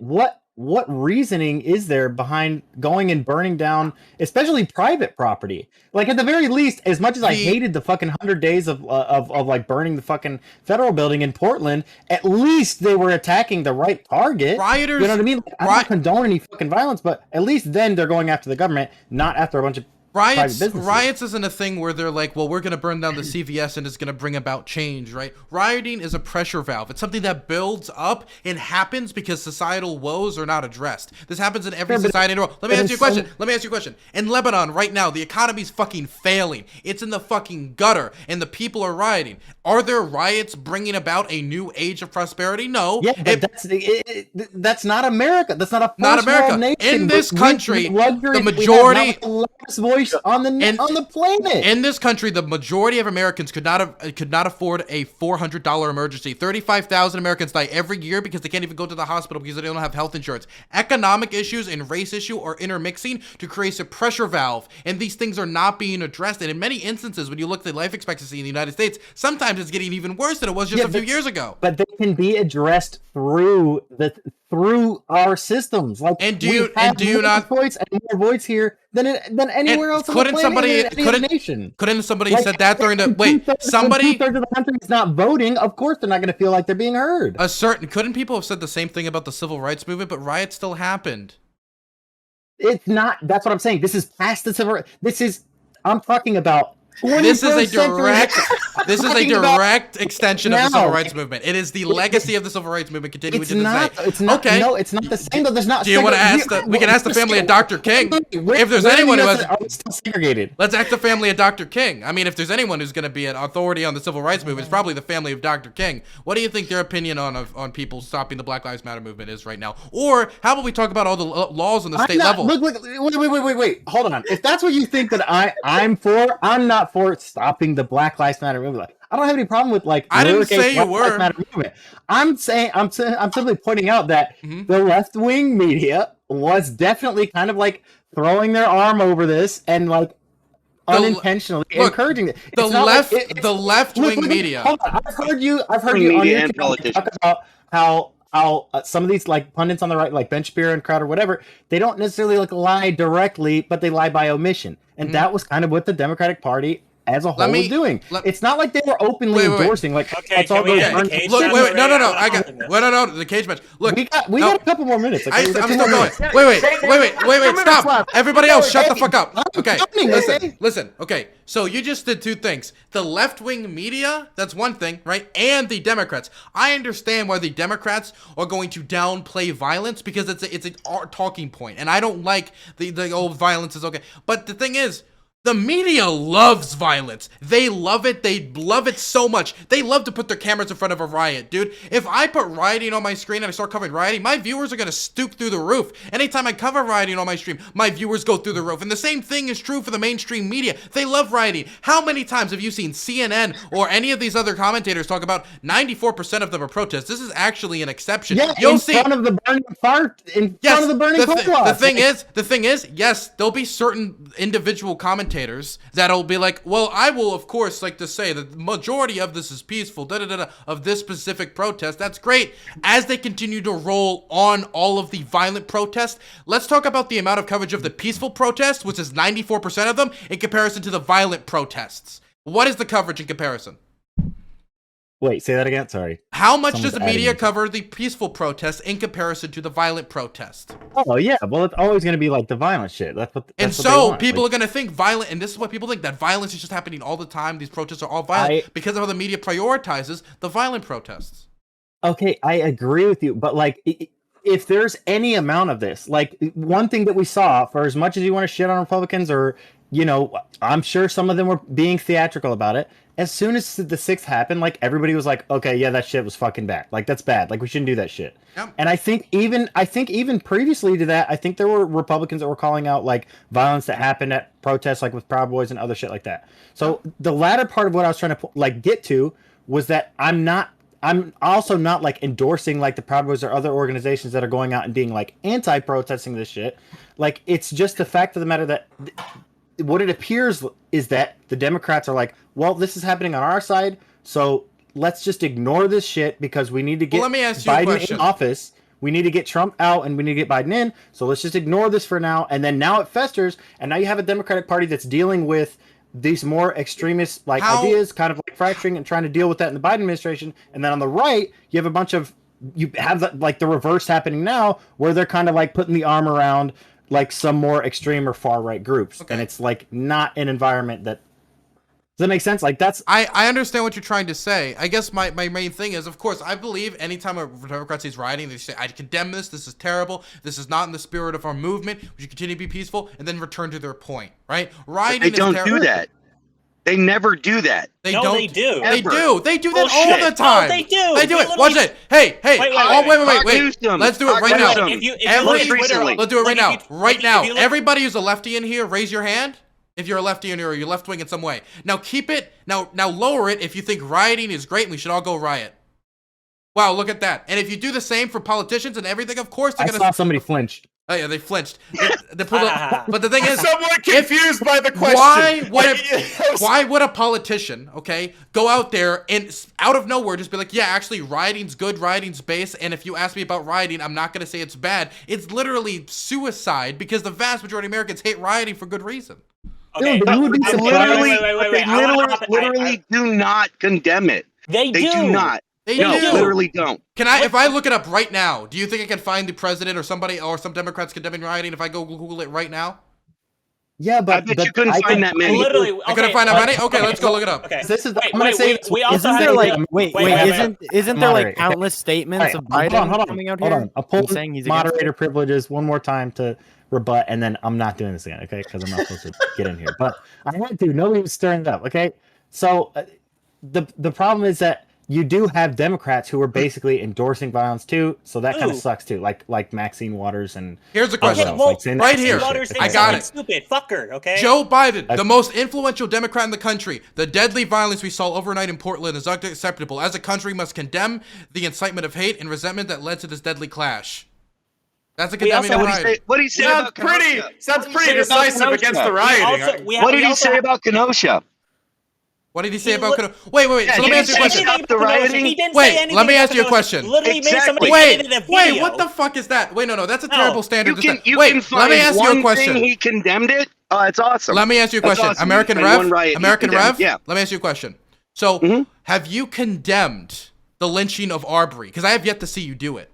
what reasoning is there behind going and burning down, especially private property? Like at the very least, as much as I hated the fucking 100 days of like burning the fucking federal building in Portland, at least they were attacking the right target. Rioters, you know what I mean? Like, I don't condone any fucking violence, but at least then they're going after the government, not after a bunch of Riots isn't a thing where they're like, well, we're going to burn down the CVS and it's going to bring about change, right? Rioting is a pressure valve. It's something that builds up and happens because societal woes are not addressed. This happens in every society in the world. Let me ask you a question. In Lebanon right now, the economy's fucking failing. It's in the fucking gutter and the people are rioting. Are there riots bringing about a new age of prosperity? No. Yeah, but that's not America. That's not a Not first America. world nation. In this country, the we majority have not the loudest voice on the planet. In this country, the majority of Americans could not afford a $400 emergency. 35,000 Americans die every year because they can't even go to the hospital because they don't have health insurance. Economic issues and race issue are intermixing to create a pressure valve, and these things are not being addressed. And in many instances, when you look at life expectancy in the United States, sometimes it's getting even worse than it was just a few years ago. But they can be addressed through our systems. Like, and do you not voice and more voice here than anywhere else? Couldn't somebody like, said that during the wait? Somebody 2/3 of the country is not voting. Of course, they're not going to feel like they're being heard. Couldn't people have said the same thing about the civil rights movement? But riots still happened. It's not. That's what I'm saying. This is past the civil. I'm talking about This is a 21st century direct. This is a talking about direct extension of the civil now. rights movement. It is the legacy of the civil rights movement continuing It's to this not. day. It's not. Okay. No, it's not the same. Though there's not. Do you want to ask the? We can ask the family of Dr. King. If there's anyone who has, are we still segregated. let's ask the family of Dr. King. I mean, if there's anyone who's going to be an authority on the civil rights movement, it's probably the family of Dr. King. What do you think their opinion on people stopping the Black Lives Matter movement is right now? Or how about we talk about all the laws on the state level? Look, wait. Hold on. If that's what you think that I'm for, I'm not for stopping the Black Lives Matter movement. I don't have any problem with like. I didn't say you Black were. Lives Matter movement. I'm simply pointing out that the left wing media was definitely kind of like throwing their arm over this and like unintentionally encouraging it. The left wing media. Hold on. I've heard you on Media your and channel politicians. talk about how some of these like pundits on the right, like Ben Shapiro and Crowder, whatever, they don't necessarily like lie directly, but they lie by omission, and that was kind of what the Democratic Party as a whole was doing. It's not like they were openly endorsing like let's all go burn. Look, wait, no, I got no, the cage match. Look, we got a couple more minutes. I'm still going. Wait, stop. Everybody else, shut the fuck up. Okay, listen. Okay, so you just did two things. The left-wing media, that's one thing, right? And the Democrats. I understand why the Democrats are going to downplay violence because it's a talking point, and I don't like the old violence is okay. But the thing is, the media loves violence. They love it. They love it so much. They love to put their cameras in front of a riot, dude. If I put rioting on my screen and I start covering rioting, my viewers are going to stoop through the roof. Anytime I cover rioting on my stream, my viewers go through the roof. And the same thing is true for the mainstream media. They love rioting. How many times have you seen CNN or any of these other commentators talk about 94% of them are protests? This is actually an exception. Yeah, You'll in see. front of the burning front The thing is, yes, there'll be certain individual commentators that'll be like, well, I will of course like to say that the majority of this is peaceful, of this specific protest. That's great. As they continue to roll on all of the violent protests, let's talk about the amount of coverage of the peaceful protests, which is 94% of them, in comparison to the violent protests. What is the coverage in comparison? Wait, say that again. Sorry. How much Someone's does the media adding- cover the peaceful protests in comparison to the violent protests? Oh yeah, well it's always going to be like the violent shit. That's what. And That's what they so want. people Like, are going to think violent, and this is what people think, that violence is just happening all the time. These protests are all violent because of how the media prioritizes the violent protests. Okay, I agree with you, but like, if there's any amount of this, like one thing that we saw, for as much as you want to shit on Republicans, or I'm sure some of them were being theatrical about it. As soon as the 6th happened, like everybody was like, okay, yeah, that shit was fucking bad. Like that's bad. Like we shouldn't do that shit. Yep. And I think even previously to that, I think there were Republicans that were calling out like violence that happened at protests, like with Proud Boys and other shit like that. So the latter part of what I was trying to like get to was that I'm also not like endorsing like the Proud Boys or other organizations that are going out and being like anti-protesting this shit. Like it's just the fact of the matter that what it appears is that the Democrats are like, well, this is happening on our side, so let's just ignore this shit because we need to get let me ask you a Biden question. in office. We need to get Trump out and we need to get Biden in. So let's just ignore this for now. And then now it festers, and now you have a Democratic Party that's dealing with these more extremist like ideas, kind of like fracturing and trying to deal with that in the Biden administration. And then on the right, you have a bunch of like the reverse happening now, where they're kind of like putting the arm around like some more extreme or far right groups, and it's like not an environment that. Does that make sense? Like that's. I understand what you're trying to say. I guess my main thing is, of course, I believe anytime a Democrat sees rioting, they say, I condemn this. This is terrible. This is not in the spirit of our movement. We should continue to be peaceful, and then return to their point. Right? Rioting. They don't do that. They never do that. They No, don't. they do. They Ever. do. They do that Bullshit. all the time. No, they do. They do They it. Watch literally- it. Hey. Wait, Wait. Newsom. Let's do it Talk right now. Newsom. If you Every- look at Twitter, recently. Let's do it right now. Right now. if you look- Everybody who's a lefty in here, raise your hand. If you're a lefty in here or you're left wing in some way. Now keep it. Now lower it if you think rioting is great and we should all go riot. Wow, look at that. And if you do the same for politicians and everything, of course they're I gonna. saw somebody flinch. Oh yeah, they flinched. They pulled up. But the thing is, Somewhat confused by the question. why would a politician, okay, go out there and out of nowhere just be like, yeah, actually rioting's good, rioting's base, and if you ask me about rioting, I'm not gonna say it's bad. It's literally suicide because the vast majority of Americans hate rioting for good reason. Okay. Dude, you would be They surprised. literally do not condemn it. They They do not. They No, do. literally don't. Can I, if I look it up right now, do you think I can find the president or somebody or some Democrats condemning rioting if I go Google it right now? Yeah, but I bet you couldn't find that many. Literally, I couldn't find that many. Okay, let's go look it up. Okay. This is. Wait, I'm gonna wait, say we- this. we also Isn't have there to- like wait, wait, wait, isn't there Moderate, like okay. countless statements of Alright, Biden hold on. coming out Hold here on. I'll pull and saying he's against moderator it? privileges one more time to rebut, and then I'm not doing this again, okay? Because I'm not supposed to get in here. But I had to. Nobody was stirring it up, okay? So the problem is that you do have Democrats who are basically endorsing violence too, so that kind of Ooh. sucks too, like Maxine Waters and Here's the Okay, question. well, like saying right that here. shit. Waters Okay. I thinks got something it. stupid. Fuck her, okay? Joe Biden, the most influential Democrat in the country. The deadly violence we saw overnight in Portland is unacceptable. As a country, must condemn the incitement of hate and resentment that led to this deadly clash. That's a We condemning also- of What rioting. do you say Sounds about pretty. Kenosha? Sounds What do you pretty say about decisive against the Kenosha? rioting. What did he say about Kenosha? What did he say He about li- Kenosha? Wait. Yeah, So let he me ask you a said question. stop the rioting. He didn't Wait, say anything let me about ask you a Kenosha. question. Literally made somebody Wait, edit a wait, video. what the fuck is that? Wait, no, that's a terrible standard. You can Wait, find let me ask you a one question. thing he condemned it. Oh, it's awesome. Let me ask you a That's question. awesome. American You find one Rev? riot he American condemned. Rev? Yeah. Let me ask you a question. So, Mhm. have you condemned the lynching of Arbery? Because I have yet to see you do it.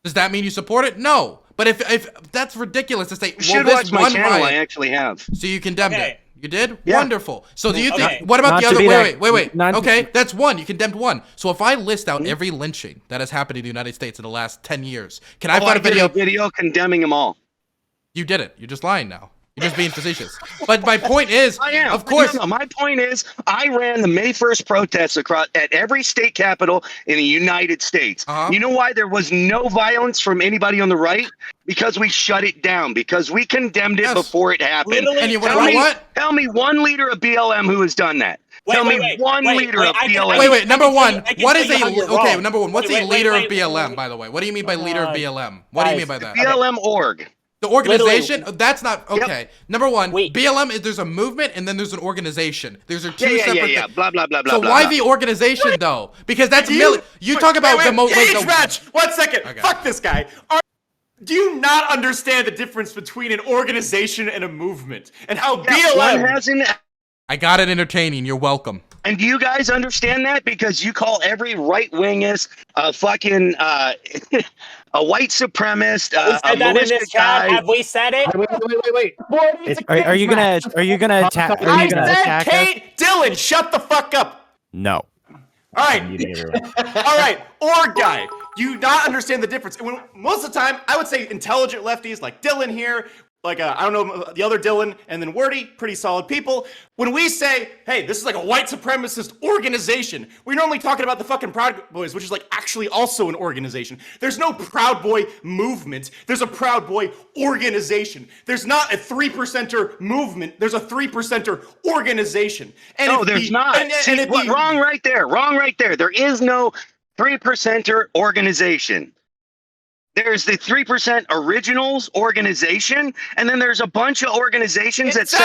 Does that mean you support it? No. But if that's ridiculous to say, You well, should this watch my one channel. I riot, actually have. so you condemned Okay. it. You did? Yeah. Wonderful. So do you think, Okay. what about Not the to other, be wait. that- Okay, that's one. You condemned one. So if I list Mm-hmm. out every lynching that has happened in the United States in the last 10 years, can I Oh, find a did video? condemning them all. You did it. You're just lying now. You're just being facetious. But my point is, I am. of course, No, my point is, I ran the May 1st protests across at every state capital in the United States. Uh-huh. You know why there was no violence from anybody on the right? Because we shut it down. Because we condemned it Yes. before it happened. Literally, and you Tell know me, what? tell me one leader of BLM who has done that. Tell me one leader of BLM. Wait. Number one, I can what tell is you how a you're okay? wrong. Number one, what's Wait, a wait, leader wait, of BLM? wait. By the way, what do you mean by leader of BLM? What do you mean by that? BLM org. The organization? That's not okay. Number one, Wait. BLM is there's a movement and then there's an organization. There's two Yeah. separate. things. Blah blah blah blah. So blah, why blah. the organization though? Because that's You talk about the most. Cage match. 1 second. Okay. Fuck this guy. Do you not understand the difference between an organization and a movement, and how One BLM? hasn't. I got it entertaining. You're welcome. And do you guys understand that? Because you call every right wingist a fucking a white supremacist, We a said that in militia this chat. guy. Have we said it? Wait. Are you gonna attack? Are I you gonna said attack us? Kate Dillon. Shut the fuck up. No. All right. Muting everyone. All right, org guy, you not understand the difference. When, most of the time, I would say intelligent lefties like Dylan here, like I don't know the other Dylan, and then Wordy, pretty solid people. When we say, hey, this is like a white supremacist organization, we're normally talking about the fucking Proud Boys, which is like actually also an organization. There's no Proud Boy movement. There's a Proud Boy organization. There's not a 3%er movement. There's a 3%er organization. And No, if there's the- not. and See, if what, the- wrong right there. Wrong right there. There is no 3%er organization. There's the 3% originals organization, and then there's a bunch of organizations that So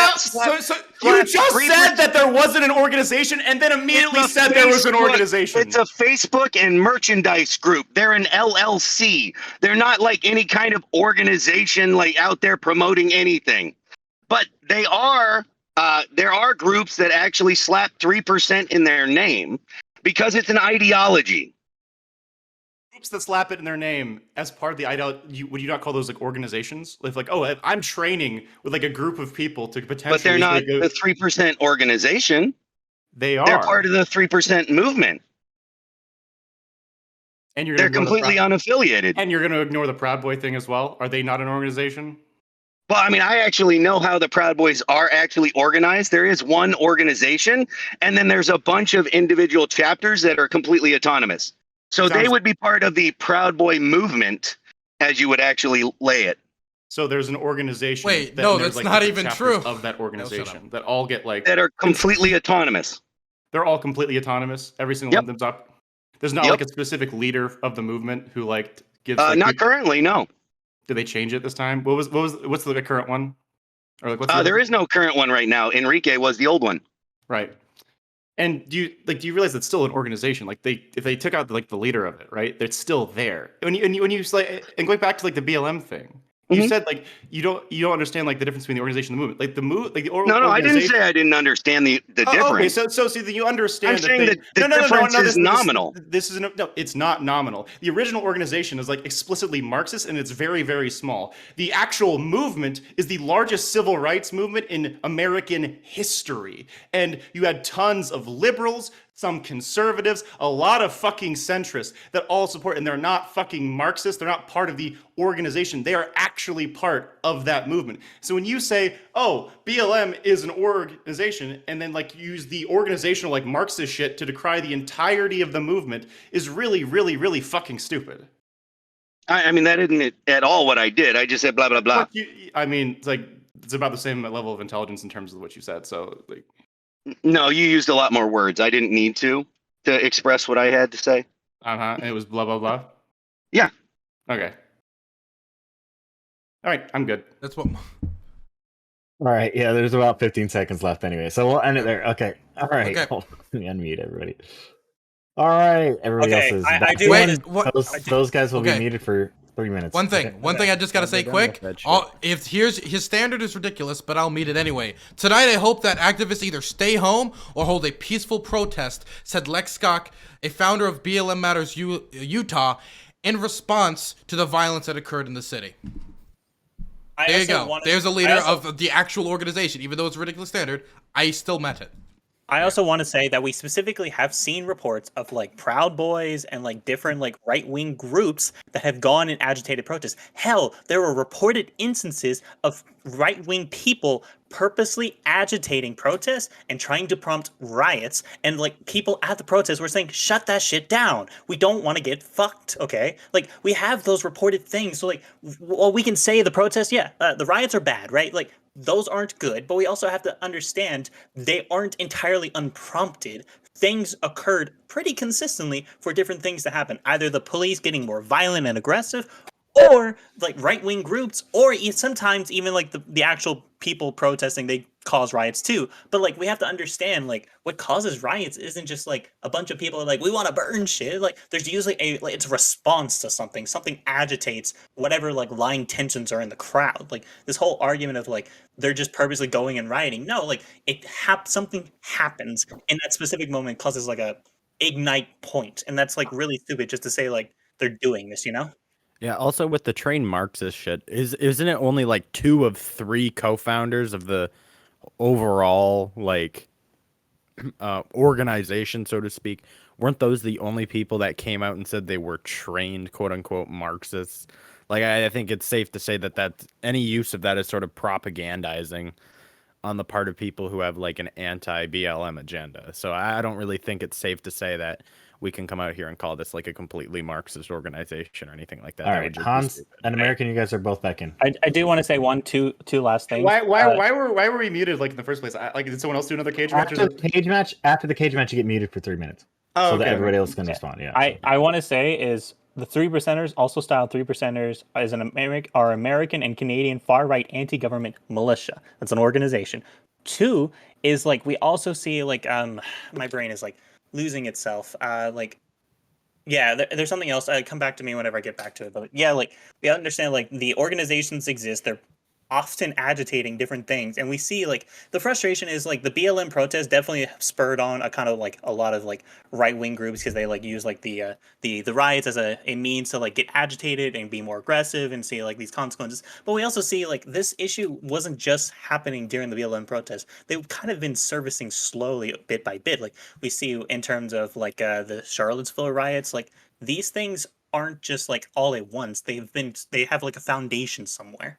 you just said that there wasn't an organization, and then immediately said there was an organization. It's a Facebook and merchandise group. They're an LLC. They're not like any kind of organization like out there promoting anything. But they are. There are groups that actually slap 3% in their name because it's an ideology. Groups that slap it in their name as part of the ideology, would you not call those like organizations? If like, oh, I'm training with like a group of people to potentially. But they're not like, the 3% organization. They are. They're part of the 3% movement. And you're They're gonna ignore completely unaffiliated. And you're going to ignore the Proud Boy thing as well. Are they not an organization? Well, I mean, I actually know how the Proud Boys are actually organized. There is one organization, and then there's a bunch of individual chapters that are completely autonomous. So they Sounds- would be part of the Proud Boy movement, as you would actually lay it. So there's an organization. Wait, that- no, and there's, that's like, not different even chapters true. Of that shut organization up. that all get like That are completely autonomous. they're all completely autonomous. Every single Yep. one of them's up. There's not Yep. like a specific leader of the movement who like gives. Not currently, no. Did they change it this time? What's the current one? Or like what's the There is no current one right now. Enrique was the old one. right? And do you realize it's still an organization? Like if they took out like the leader of it, right? It's still there. When you like and going back to like the BLM thing, You Mhm. said like you don't understand like the difference between the organization and the movement. Like the No, I didn't organization. say I didn't understand the Oh, okay, difference. so see that you understand I'm saying that the no, difference is this nominal. this is no, it's not nominal. The original organization is like explicitly Marxist and it's very, very small. The actual movement is the largest civil rights movement in American history. And you had tons of liberals, some conservatives, a lot of fucking centrists that all support, and they're not fucking Marxists. They're not part of the organization. They are actually part of that movement. So when you say, oh, BLM is an organization, and then like use the organizational like Marxist shit to decry the entirety of the movement is really, really, really fucking stupid. I mean, that isn't at all what I did. I just said blah, blah, blah. But I mean, it's like, it's about the same level of intelligence in terms of what you said. So like, No, you used a lot more words. I didn't need to express what I had to say. and it was blah, blah, blah. Yeah. Okay. All right, I'm good. That's what. All right, yeah, there's about 15 seconds left anyway, so we'll end it there. Okay, all right. Okay. Hold on. Let me unmute everybody. All right, everybody Okay, else is I back. do Wait, wanna- what? Those guys will Okay. be muted for 3 minutes. One thing I just gotta I'm say done quick. with that shit. If his standard is ridiculous, but I'll meet it anyway. Tonight, I hope that activists either stay home or hold a peaceful protest," said Lex Scott, a founder of BLM Matters Utah, in response to the violence that occurred in the city. There you go. There's a leader of the actual organization. Even though it's a ridiculous standard, I still met it. I also want to say that we specifically have seen reports of like Proud Boys and like different like right-wing groups that have gone and agitated protests. Hell, there were reported instances of right-wing people purposely agitating protests and trying to prompt riots, and like people at the protests were saying, shut that shit down, we don't want to get fucked. Okay, like we have those reported things. So like, well, we can say the protests, yeah, the riots are bad, right? Like those aren't good, but we also have to understand they aren't entirely unprompted. Things occurred pretty consistently for different things to happen. Either the police getting more violent and aggressive, or like right-wing groups, or sometimes even like the actual people protesting, they cause riots too. But like we have to understand, like what causes riots isn't just like a bunch of people are like, we want to burn shit. Like there's usually it's a response to something agitates whatever like lying tensions are in the crowd. Like this whole argument of like they're just purposely going and rioting, no, like something happens in that specific moment, causes like a ignite point, and that's like really stupid just to say like they're doing this, you know. Yeah, also with the train Marxist shit, isn't it only like 2 of 3 co-founders of the overall like organization, so to speak? Weren't those the only people that came out and said they were trained quote unquote Marxists? Like I think it's safe to say that any use of that is sort of propagandizing on the part of people who have like an anti-BLM agenda. So I don't really think it's safe to say that we can come out here and call this like a completely Marxist organization or anything like that. All That right, would just be Hans stupid. and American, you guys are both back in. I do want to say two last things. Why were we muted like in the first place? Like, did someone else do another cage match? After the cage match, you get muted for 3 minutes, Oh, so okay, that everybody okay. else can respond. Yeah. I want to say is the 3%ers, also styled 3%ers, is are American and Canadian far-right anti-government militia. That's an organization. 2 is like we also see like my brain is like losing itself. Yeah, there's something else. Come back to me whenever I get back to it. But yeah, like we understand like the organizations exist. They're often agitating different things, and we see like the frustration is like the BLM protest definitely spurred on a kind of like a lot of like right wing groups, because they like use like the riots as a means to like get agitated and be more aggressive and see like these consequences. But we also see like this issue wasn't just happening during the BLM protest. They've kind of been servicing slowly, bit by bit. Like we see in terms of like the Charlottesville riots, like these things aren't just like all at once. They have like a foundation somewhere.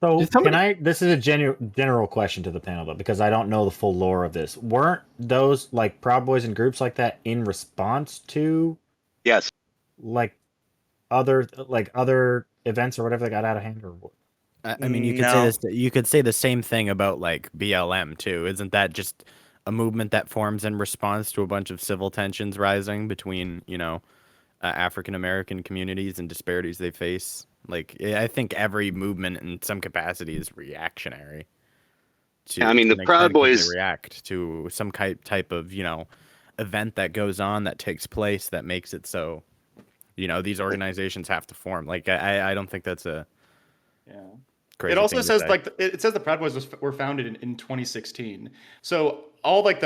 So Did somebody- this is a general question to the panel though, because I don't know the full lore of this. Weren't those like Proud Boys and groups like that in response to Yes. like other events or whatever that got out of hand, or what? I mean, you could No. say this. You could say the same thing about like BLM too. Isn't that just a movement that forms in response to a bunch of civil tensions rising between African American communities and disparities they face? Like, I think every movement in some capacity is reactionary. I mean, the to an Proud extent, 'cause Boys- they react to some type of event that goes on, that takes place, that makes it so these organizations have to form. Like, I don't think that's a Yeah. Crazy It also thing to says say. like it says the Proud Boys were founded in 2016. So all like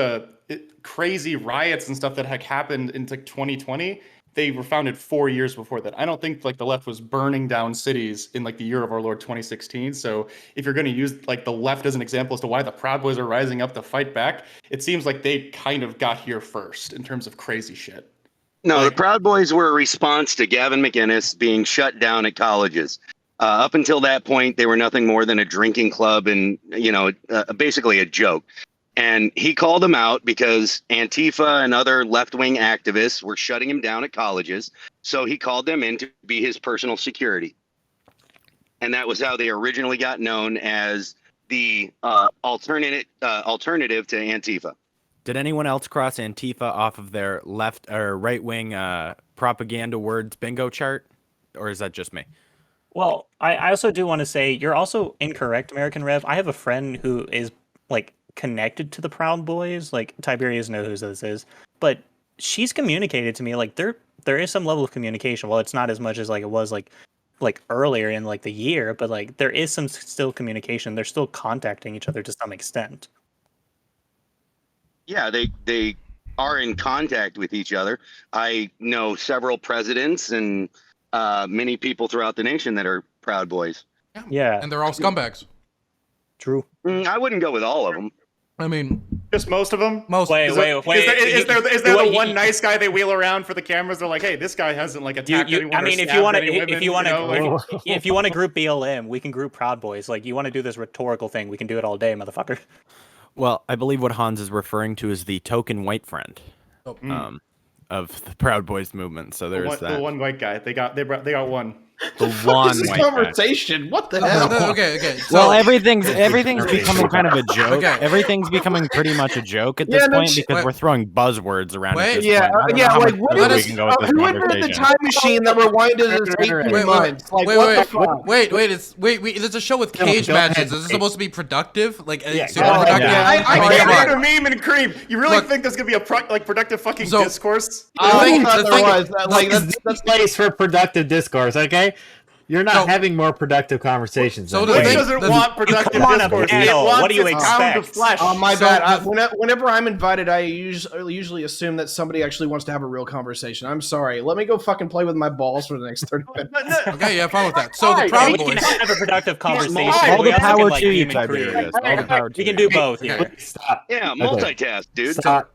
crazy riots and stuff that had happened in like 2020, they were founded 4 years before that. I don't think like the left was burning down cities in like the year of our Lord 2016. So if you're going to use like the left as an example as to why the Proud Boys are rising up to fight back, it seems like they kind of got here first in terms of crazy shit. No, the Proud Boys were a response to Gavin McInnes being shut down at colleges. Up until that point, they were nothing more than a drinking club and, basically a joke. And he called them out because Antifa and other left-wing activists were shutting him down at colleges. So he called them in to be his personal security. And that was how they originally got known as the alternative to Antifa. Did anyone else cross Antifa off of their left or right wing propaganda words bingo chart, or is that just me? Well, I also do want to say you're also incorrect, American Rev. I have a friend who is like connected to the Proud Boys. Like Tiberius knows who this is, but she's communicated to me like there is some level of communication. Well, it's not as much as like it was like earlier in like the year, but like there is some still communication. They're still contacting each other to some extent. Yeah, they are in contact with each other. I know several presidents and many people throughout the nation that are Proud Boys. Yeah. And they're all scumbags. True. I wouldn't go with all of them. I mean, Just most of them. most. Wait. Is there the one nice guy they wheel around for the cameras? They're like, hey, this guy hasn't like attacked anyone. I mean, or if you want stabbed any women, to, if you want to group BLM, we can group Proud Boys. Like, you want to do this rhetorical thing, we can do it all day, motherfucker. Well, I believe what Hans is referring to is the token white friend of the Proud Boys movement. So there's that. The one white guy. They got one. The one This is white guy. conversation. What the hell? Okay. So, Well, everything's becoming kind of a joke. Okay. Everything's becoming pretty much a joke at this point because we're throwing buzzwords around at this Yeah, point. I don't know yeah. how Like, much what further is we can go with this who invented the conversation. time machine that rewinded his hate minds? Like, what the fuck? wait. There's a show with cage go matches. ahead. Is this supposed to be productive? Like, super Oh, productive? yeah. I mean, Get come rid on. of meme and cream. You really Look- think there's gonna be a productive fucking So- discourse? The thing- thought the there thing- was. Like, This is that's the place for productive discourse, okay? You're not No. having more productive conversations. So than the It this. thing- doesn't the- want productive come on a discourse. panel. It wants What do you its pound of expect? flesh. Oh, my So bad. the- Whenever I'm invited, I usually assume that somebody actually wants to have a real conversation. I'm sorry. Let me go fucking play with my balls for the next 30 minutes. Okay, yeah, fine with that. So the Fine. Proud We can Boys. have a productive conversation. All All We the also power can, like, to you, meme and cream. Tiberius. All the power to We can you. do both Okay. here. Stop. Yeah, Okay. multitask, dude. Stop.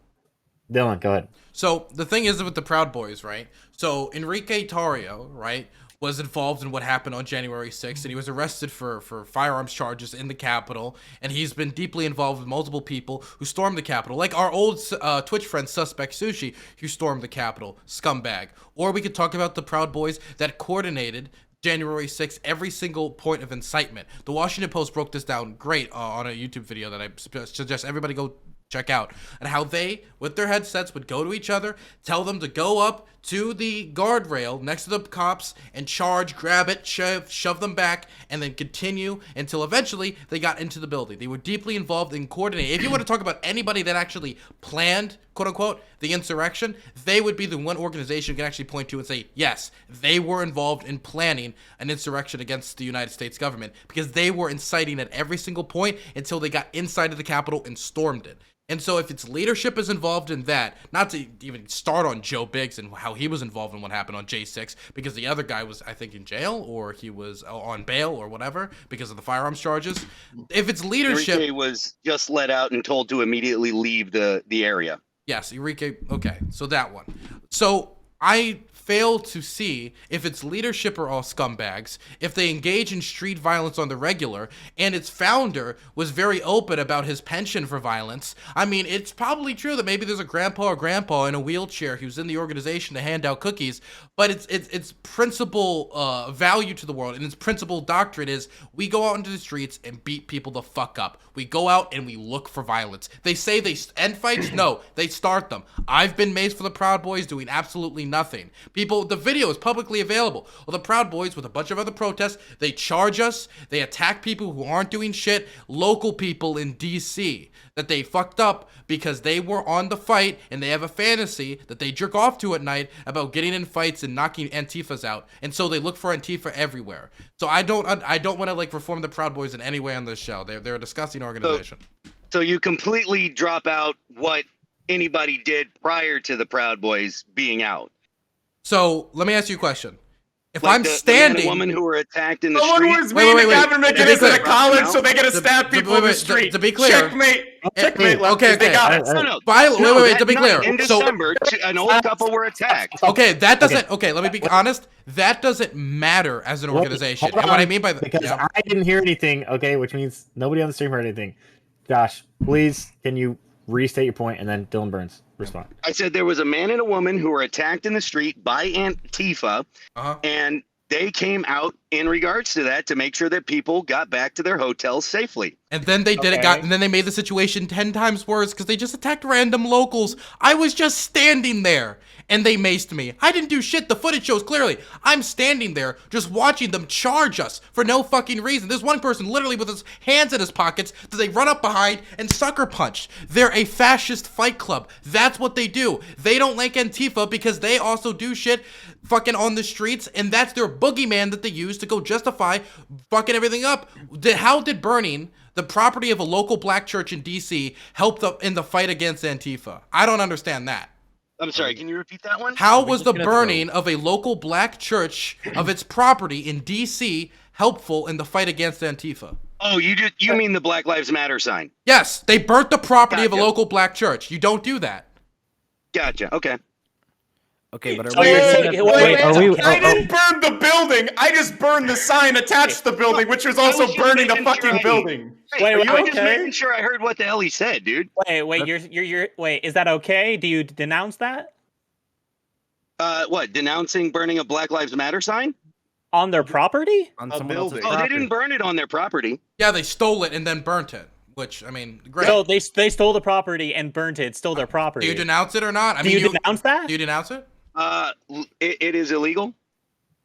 Dylan, go ahead. So the thing is with the Proud Boys, right? So Enrique Tarrio, right, was involved in what happened on January 6th, and he was arrested for firearms charges in the Capitol, and he's been deeply involved with multiple people who stormed the Capitol, like our old Twitch friend Suspect Sushi, who stormed the Capitol, scumbag. Or we could talk about the Proud Boys that coordinated January 6th, every single point of incitement. The Washington Post broke this down great on a YouTube video that I suggest everybody go check out, and how they, with their headsets, would go to each other, tell them to go up to the guardrail next to the cops and charge, grab it, shove them back, and then continue until eventually they got into the building. They were deeply involved in coordinating. If you want to talk about anybody that actually planned, quote unquote, the insurrection, they would be the one organization you can actually point to and say, yes, they were involved in planning an insurrection against the United States government, because they were inciting at every single point until they got inside of the Capitol and stormed it. And so if its leadership is involved in that, not to even start on Joe Biggs and how he was involved in what happened on J6, because the other guy was, I think, in jail, or he was on bail or whatever because of the firearms charges. If its leadership... Enrique was just let out and told to immediately leave the area. Yes, Enrique. Okay, so that one. So I fail to see if its leadership are all scumbags, if they engage in street violence on the regular, and its founder was very open about his penchant for violence. I mean, it's probably true that maybe there's a grandpa in a wheelchair who's in the organization to hand out cookies, but its principal value to the world and its principal doctrine is we go out into the streets and beat people the fuck up. We go out and we look for violence. They say they end fights? No, they start them. I've been maced for the Proud Boys doing absolutely nothing. The video is publicly available. Well, the Proud Boys, with a bunch of other protests, they charge us. They attack people who aren't doing shit. Local people in D.C. that they fucked up because they were on the fight and they have a fantasy that they jerk off to at night about getting in fights and knocking Antifas out. And so they look for Antifa everywhere. So I don't want to like reform the Proud Boys in any way on this show. They're a disgusting organization. So you completely drop out what anybody did prior to the Proud Boys being out. So let me ask you a question. If Like I'm the man standing, and woman who were attacked in the Someone street. was being a government To be in clear. a college, so they gotta To- stab people in the to street. be clear. Checkmate. Checkmate. okay, They okay. got it. No, Wait, to be that clear. night in So December, an old couple were attacked. okay, that doesn't. Okay, let me be honest. That doesn't matter as an organization. Hold And what I on, mean by that, because I didn't hear anything. Okay, which means nobody on the stream heard anything. Josh, please, can you restate your point and then Dylan Burns respond? I said there was a man and a woman who were attacked in the street by Antifa, and they came out in regards to that to make sure that people got back to their hotels safely. And then they did it. And then they made the situation 10 times worse because they just attacked random locals. I was just standing there, and they maced me. I didn't do shit. The footage shows clearly. I'm standing there just watching them charge us for no fucking reason. There's one person literally with his hands in his pockets that they run up behind and sucker punch. They're a fascist fight club. That's what they do. They don't like Antifa because they also do shit fucking on the streets, and that's their boogeyman that they use to go justify fucking everything up. How did burning the property of a local black church in D.C. help in the fight against Antifa? I don't understand that. I'm sorry, can you repeat that one? How was the burning of a local black church of its property in D.C. helpful in the fight against Antifa? Oh, you mean the Black Lives Matter sign? Yes, they burnt the property of a Gotcha. local black church. You don't do that. Gotcha. Okay. Okay, but So you're saying- wait, I didn't burn the building. I just burned the sign attached to the building, which was also just burning the making sure fucking I- building. Hey, Wait, I'm just okay. making sure I heard what the hell he said, dude. Wait, you're wait, is that okay? Do you denounce that? What? Denouncing burning a Black Lives Matter sign? On their property? on A someone else's building. Oh, they property. didn't burn it on their property. Yeah, they stole it and then burnt it. Which, I mean, great. So they stole the property and burnt it. It's still their property. Do you denounce it or not? I Do mean, you denounce that? Do you denounce it? It is illegal,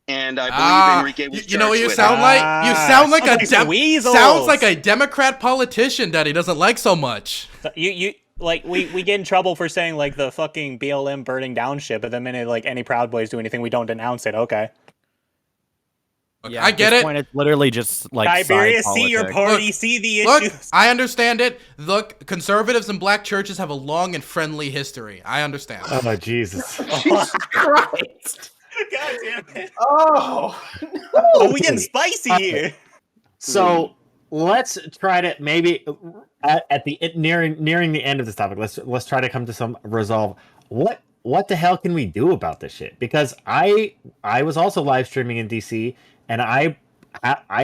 and I believe Enrique was you know what you charged with sound it. like? You sound like sounds like a weasels. sounds like a Democrat politician that he doesn't like so much. You like we get in trouble for saying like the fucking BLM burning down shit, but the minute like any Proud Boys do anything, we don't denounce it. Okay. Okay, Yeah, I at get this it. point, it's literally just like Tiberius, side see your politics. party, Look, see the Look, issues. I understand it. Look, conservatives and black churches have a long and friendly history. I understand. Oh Jesus! Jesus Christ. God damn it. Oh. Oh, we getting spicy here. So let's try to maybe at the nearing the end of this topic. Let's try to come to some resolve. What the hell can we do about this shit? Because I was also live streaming in DC, and I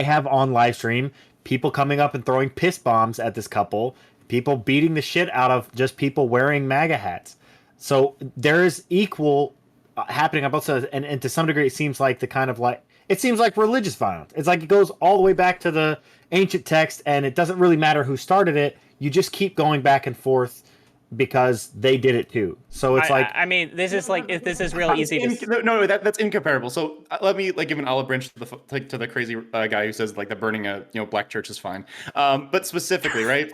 have on live stream people coming up and throwing piss bombs at this couple, people beating the shit out of just people wearing MAGA hats. So there is equal happening on both sides, and to some degree, it seems like it seems like religious violence. It's like it goes all the way back to the ancient text, and it doesn't really matter who started it. You just keep going back and forth because they did it too. So it's I mean, this is real easy. No, that's incomparable. So let me give an olive branch to the crazy guy who says the burning a black church is fine. But specifically, right?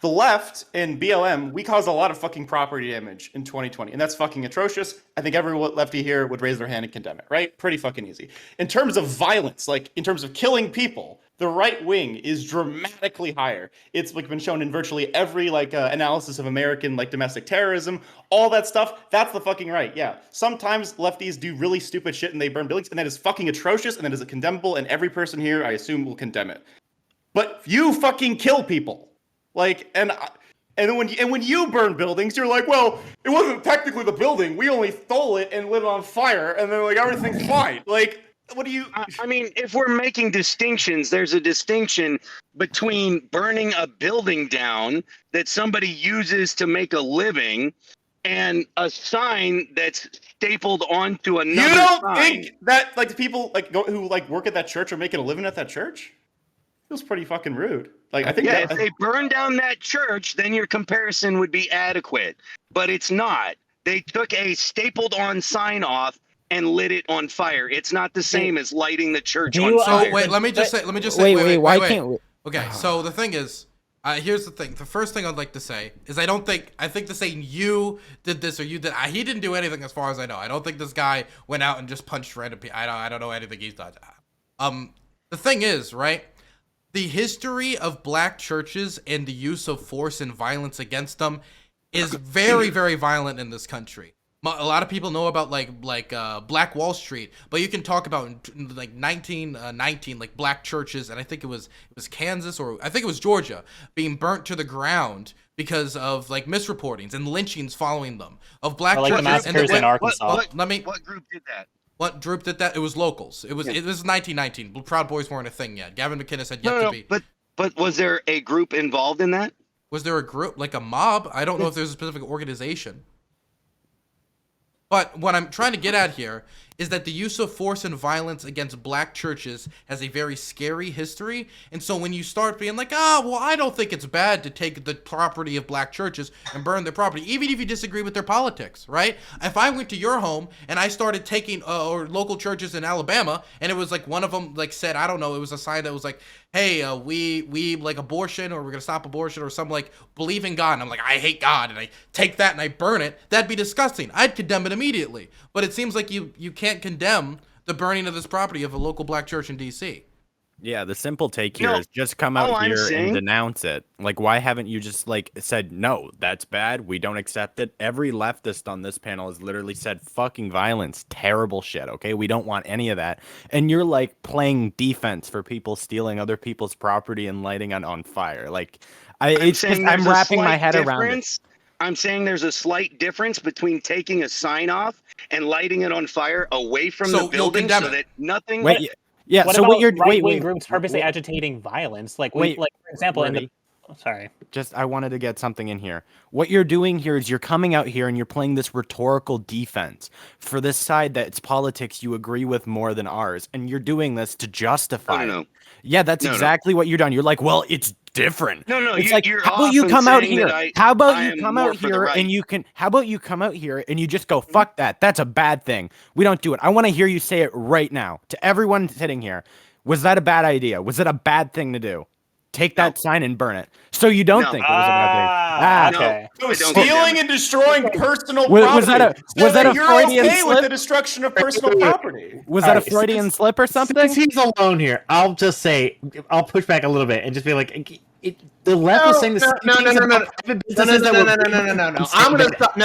The left and BLM, we caused a lot of fucking property damage in 2020, and that's fucking atrocious. I think every lefty here would raise their hand and condemn it, right? Pretty fucking easy. In terms of violence, in terms of killing people, the right wing is dramatically higher. It's been shown in virtually every analysis of American domestic terrorism, all that stuff. That's the fucking right. Yeah. Sometimes lefties do really stupid shit and they burn buildings, and that is fucking atrocious, and that is condemnable, and every person here, I assume, will condemn it. But you fucking kill people. And when you burn buildings, you're like, well, it wasn't technically the building. We only stole it and lit it on fire, and then everything's fine. What do you? I mean, if we're making distinctions, there's a distinction between burning a building down that somebody uses to make a living and a sign that's stapled onto another You don't sign. think that the people who work at that church are making a living at that church? Feels pretty fucking rude. I think if they burn down that church, then your comparison would be adequate, but it's not. They took a stapled-on sign off and lit it on fire. It's not the same as lighting the church on So fire. wait, let me just say. Wait, why can't we? Okay, so the thing is, here's the thing. The first thing I'd like to say is I think the saying you did this or you did, he didn't do anything as far as I know. I don't think this guy went out and just punched random people. I don't know anything he's done. The thing is, right? The history of black churches and the use of force and violence against them is very, very violent in this country. A lot of people know about like Black Wall Street, but you can talk about like 1919, like black churches, and I think it was Kansas, or I think it was Georgia, being burnt to the ground because of like misreportings and lynchings following them of black Or like the churches. massacres in Arkansas. What group did that? What group did that? It was locals. It was 1919. Proud Boys weren't a thing yet. Gavin McInnes had yet to be. But was there a group involved in that? Was there a group, like a mob? I don't know if there's a specific organization. But what I'm trying to get at here is that the use of force and violence against black churches has a very scary history. And so when you start being like, well, I don't think it's bad to take the property of black churches and burn their property, even if you disagree with their politics, right? If I went to your home and I started taking or local churches in Alabama, and it was like one of them like said, I don't know, it was a sign that was like, hey, we like abortion, or we're gonna stop abortion, or some like believe in God, and I'm like, I hate God, and I take that and I burn it, that'd be disgusting. I'd condemn it immediately. But it seems like you can't condemn the burning of this property of a local black church in DC. Yeah, the simple take here is just come out here and denounce it. Like, why haven't you just like said, no, that's bad, we don't accept it? Every leftist on this panel has literally said fucking violence, terrible shit, okay? We don't want any of that. And you're like playing defense for people stealing other people's property and lighting it on fire. Like, I'm wrapping my head around it. I'm saying there's a slight difference between taking a sign off and lighting it on fire away from the building so that nothing... Yeah, what so about what you're right-wing groups purposely agitating violence? Like, like for example, sorry. I wanted to get something in here. What you're doing here is you're coming out here and you're playing this rhetorical defense for this side that it's politics you agree with more than ours, and you're doing this to justify it. Yeah, that's exactly what you're doing. You're like, well, it's different. No, it's like, how about you come out here? How about you come out here and you can? How about you come out here and you just go, fuck that. That's a bad thing. We don't do it. I want to hear you say it right now to everyone sitting here. Was that a bad idea? Was it a bad thing to do? Take that sign and burn it. So you don't think it was a bad thing? Okay. So stealing and destroying personal was property. that a Freudian okay slip? With the destruction of personal property? Was that a Freudian slip or something? Since he's alone here, I'll just say, I'll push back a little bit and just be like, the left was saying the same things about private businesses that were... No. I'm gonna stop.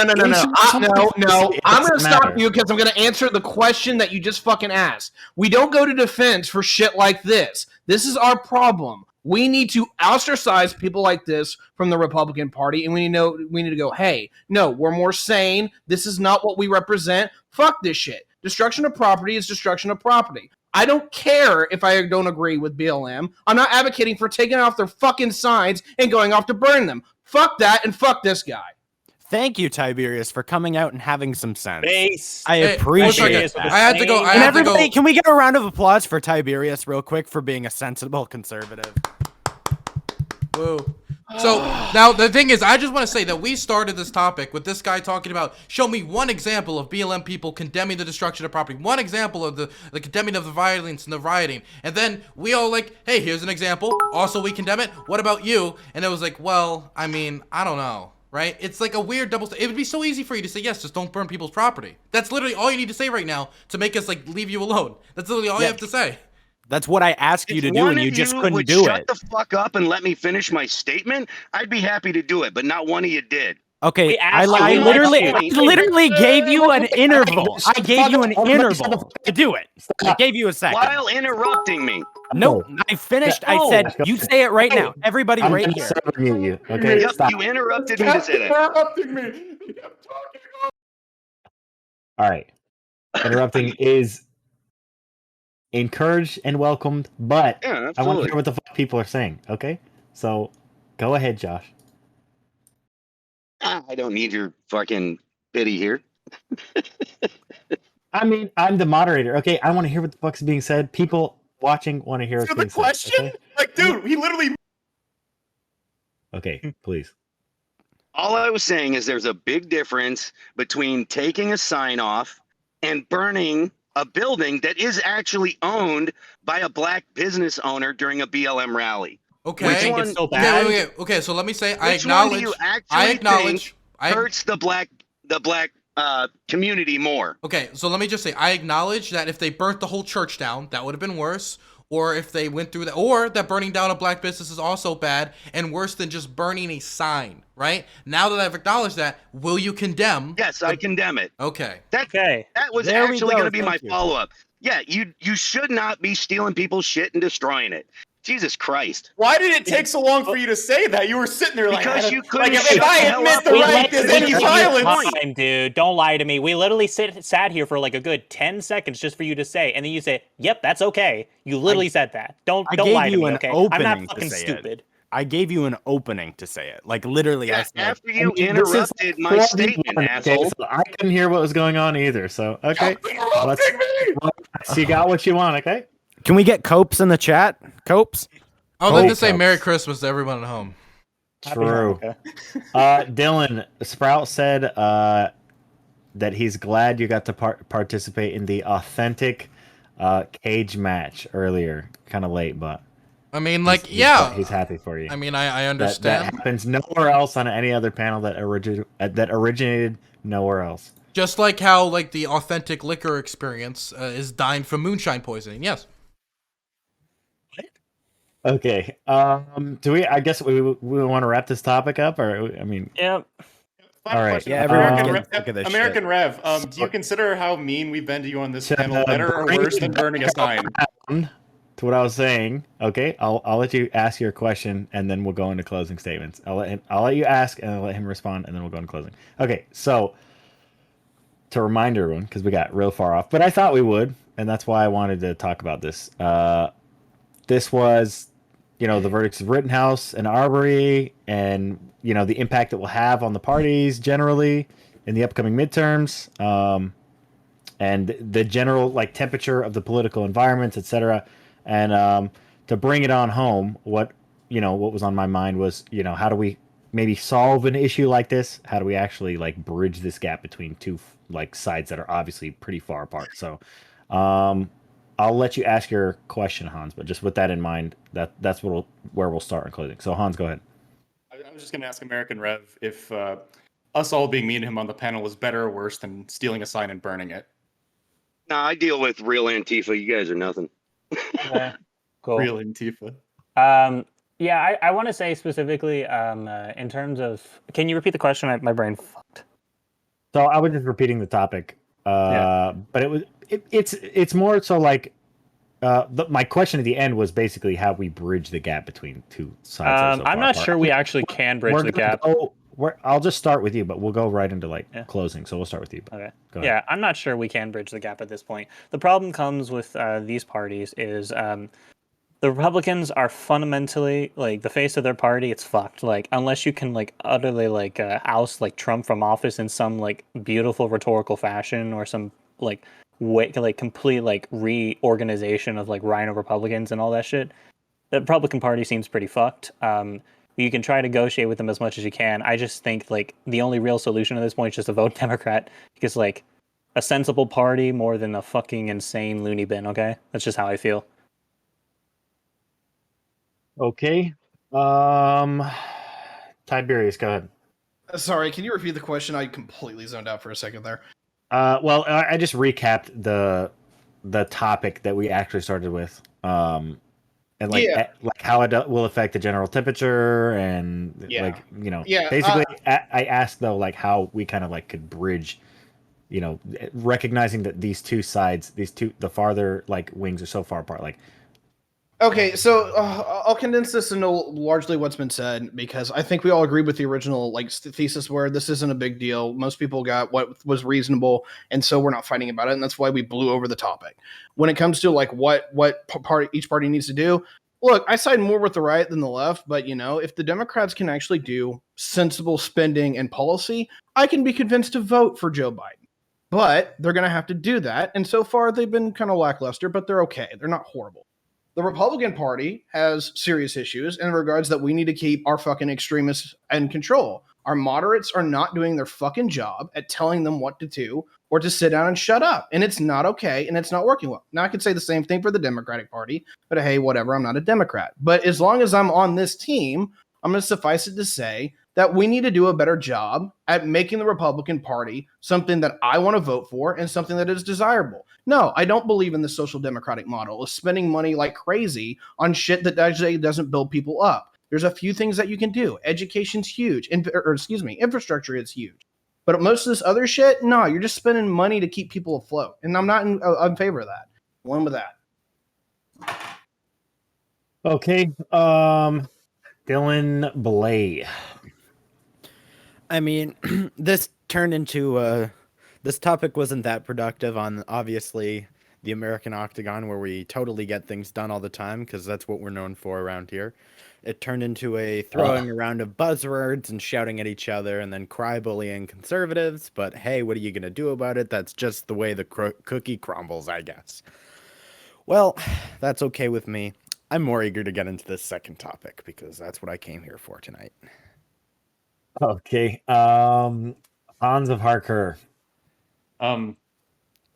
No. I'm gonna stop you because I'm gonna answer the question that you just fucking asked. We don't go to defense for shit like this. This is our problem. We need to ostracize people like this from the Republican Party, and we need to go, hey, no, we're more sane. This is not what we represent. Fuck this shit. Destruction of property is destruction of property. I don't care if I don't agree with BLM. I'm not advocating for taking off their fucking signs and going off to burn them. Fuck that, and fuck this guy. Thank you, Tiberius, for coming out and having some sense. Base. I appreciate it. I had to go. And everybody, can we get a round of applause for Tiberius real quick for being a sensible conservative? Woo. So now the thing is, I just want to say that we started this topic with this guy talking about, show me one example of BLM people condemning the destruction of property, one example of the condemning of the violence and the rioting, and then we all like, hey, here's an example. Also, we condemn it. What about you? And it was like, well, I mean, I don't know. Right? It's like a weird double standard. It would be so easy for you to say, yes, just don't burn people's property. That's literally all you need to say right now to make us like leave you alone. That's literally all you have to say. That's what I asked you to do, and you just couldn't do it. Shut the fuck up and let me finish my statement. I'd be happy to do it, but not one of you did. Okay, I literally gave you an interval. I gave you an interval to do it. I gave you a second. While interrupting me. No, I finished. I said, you say it right now. Everybody right here. You, okay? Yep, you interrupted me to say that. Interrupting me. I'm talking. All right. Interrupting is encouraged and welcomed, but I want to hear what the fuck people are saying, okay? So, go ahead, Josh. I don't need your fucking pity here. I mean, I'm the moderator, okay? I want to hear what the fuck's being said. People watching want to hear what's being question? said. Okay? Like, dude, he literally... Okay, please. All I was saying is there's a big difference between taking a sign off and burning a building that is actually owned by a black business owner during a BLM rally. Okay. Which think one? it's so Okay, bad. okay. So let me say, I Which one do acknowledge. you I actually acknowledge. think hurts the black community more? Okay, so let me just say, I acknowledge that if they burnt the whole church down, that would have been worse. Or if they went through that, or that burning down a black business is also bad and worse than just burning a sign, right? Now that I've acknowledged that, will you condemn? Yes, I condemn it. Okay. Okay. That was There we actually go, going to be my thank you. follow-up. Yeah, you should not be stealing people's shit and destroying it. Jesus Christ. Why did it take so long for you to say that? You were sitting there like, Because I you don't- couldn't like if shut I the hell admit up. the We right, let there's you any give you violence. Time, dude. Don't lie to me. We literally sat here for like a good 10 seconds just for you to say, and then you say, "Yep, that's okay." You literally said that. Don't I don't gave lie to you me, an okay? I'm opening not to fucking say it. stupid. I gave you an opening to say it. Like literally, I Yeah, said. after you I mean, this is interrupted my 4v1, statement, okay, asshole. so I couldn't hear what was going on either. So okay, let's, you got what you want. Okay. Can we get Copes in the chat? Copes? I would like to Oh, say Cubs. Merry Christmas to everyone at home. Happy True. Hanukkah. Dylan Sprout said that he's glad you got to participate in the authentic cage match earlier. Kind of late, but I mean, like, he's yeah. he's happy for you. I mean, I that understand. happens nowhere else on any other panel that originated nowhere else. Just like how, like, the authentic liquor experience is dying from moonshine poisoning. Yes. Okay. Do we? I guess we want to wrap this topic up, or I mean, Yep. Final All right. question. Yeah, everyone American, gets sick of this American shit. Rev, do you consider how mean we've been to you on this To panel better or worse than burning a sign? to what I was saying. Okay, I'll let you ask your question, and then we'll go into closing statements. I'll let you ask, and I'll let him respond, and then we'll go into closing. Okay, so to remind everyone, because we got real far off, but I thought we would, and that's why I wanted to talk about this. This was, the verdicts of Rittenhouse and Arbery, and the impact it will have on the parties generally in the upcoming midterms, and the general temperature of the political environments, etc. And to bring it on home, what was on my mind was, how do we maybe solve an issue like this? How do we actually bridge this gap between two sides that are obviously pretty far apart? So I'll let you ask your question, Hans, but just with that in mind, that's where we'll start in closing. So Hans, go ahead. I was just going to ask American Rev if us all being mean to him on the panel is better or worse than stealing a sign and burning it. Nah, I deal with real Antifa. You guys are nothing. Okay. Cool. Real Antifa. Yeah, I want to say specifically, in terms of, can you repeat the question? My brain fucked. So I was just repeating the topic, but it's more so my question at the end was basically how we bridge the gap between two sides. That are so I'm far not apart. sure we actually can bridge We're the gonna gap. I'll just start with you, but we'll go right into closing. So we'll start with you. Okay. Go ahead. Yeah, I'm not sure we can bridge the gap at this point. The problem comes with these parties is the Republicans are fundamentally the face of their party. It's fucked. Unless you can utterly oust Trump from office in some beautiful rhetorical fashion or some way complete reorganization of rhino Republicans and all that shit, the Republican Party seems pretty fucked. You can try to negotiate with them as much as you can. I just think the only real solution at this point is just to vote Democrat, because a sensible party more than a fucking insane loony bin. Okay, that's just how I feel. Okay. Tiberius, go ahead. Sorry, can you repeat the question? I completely zoned out for a second there. Well, I just recapped the topic that we actually started with, and how it will affect the general temperature, and basically, I asked though how we kind of could bridge, recognizing that these two sides, the farther wings are so far apart, Okay, so I'll condense this into largely what's been said, because I think we all agree with the original thesis where this isn't a big deal. Most people got what was reasonable, and so we're not fighting about it, and that's why we blew over the topic. When it comes to what each party needs to do, look, I side more with the right than the left, but if the Democrats can actually do sensible spending and policy, I can be convinced to vote for Joe Biden. But they're going to have to do that, and so far they've been kind of lackluster, but they're okay. They're not horrible. The Republican Party has serious issues in regards that we need to keep our fucking extremists in control. Our moderates are not doing their fucking job at telling them what to do or to sit down and shut up. And it's not okay, and it's not working well. Now, I could say the same thing for the Democratic Party, but hey, whatever, I'm not a Democrat. But as long as I'm on this team, I'm going to suffice it to say that we need to do a better job at making the Republican Party something that I want to vote for and something that is desirable. No, I don't believe in the social democratic model of spending money like crazy on shit that actually doesn't build people up. There's a few things that you can do. Education's huge, infrastructure is huge. But most of this other shit, no, you're just spending money to keep people afloat. And I'm not in favor of that. One with that. Okay. Dylan Blay. I mean, this turned into this topic wasn't that productive on obviously the American Octagon, where we totally get things done all the time because that's what we're known for around here. It turned into a throwing around of buzzwords and shouting at each other and then cry bullying conservatives. But hey, what are you going to do about it? That's just the way the cookie crumbles, I guess. Well, that's okay with me. I'm more eager to get into this second topic because that's what I came here for tonight. Okay. Hans of Harker.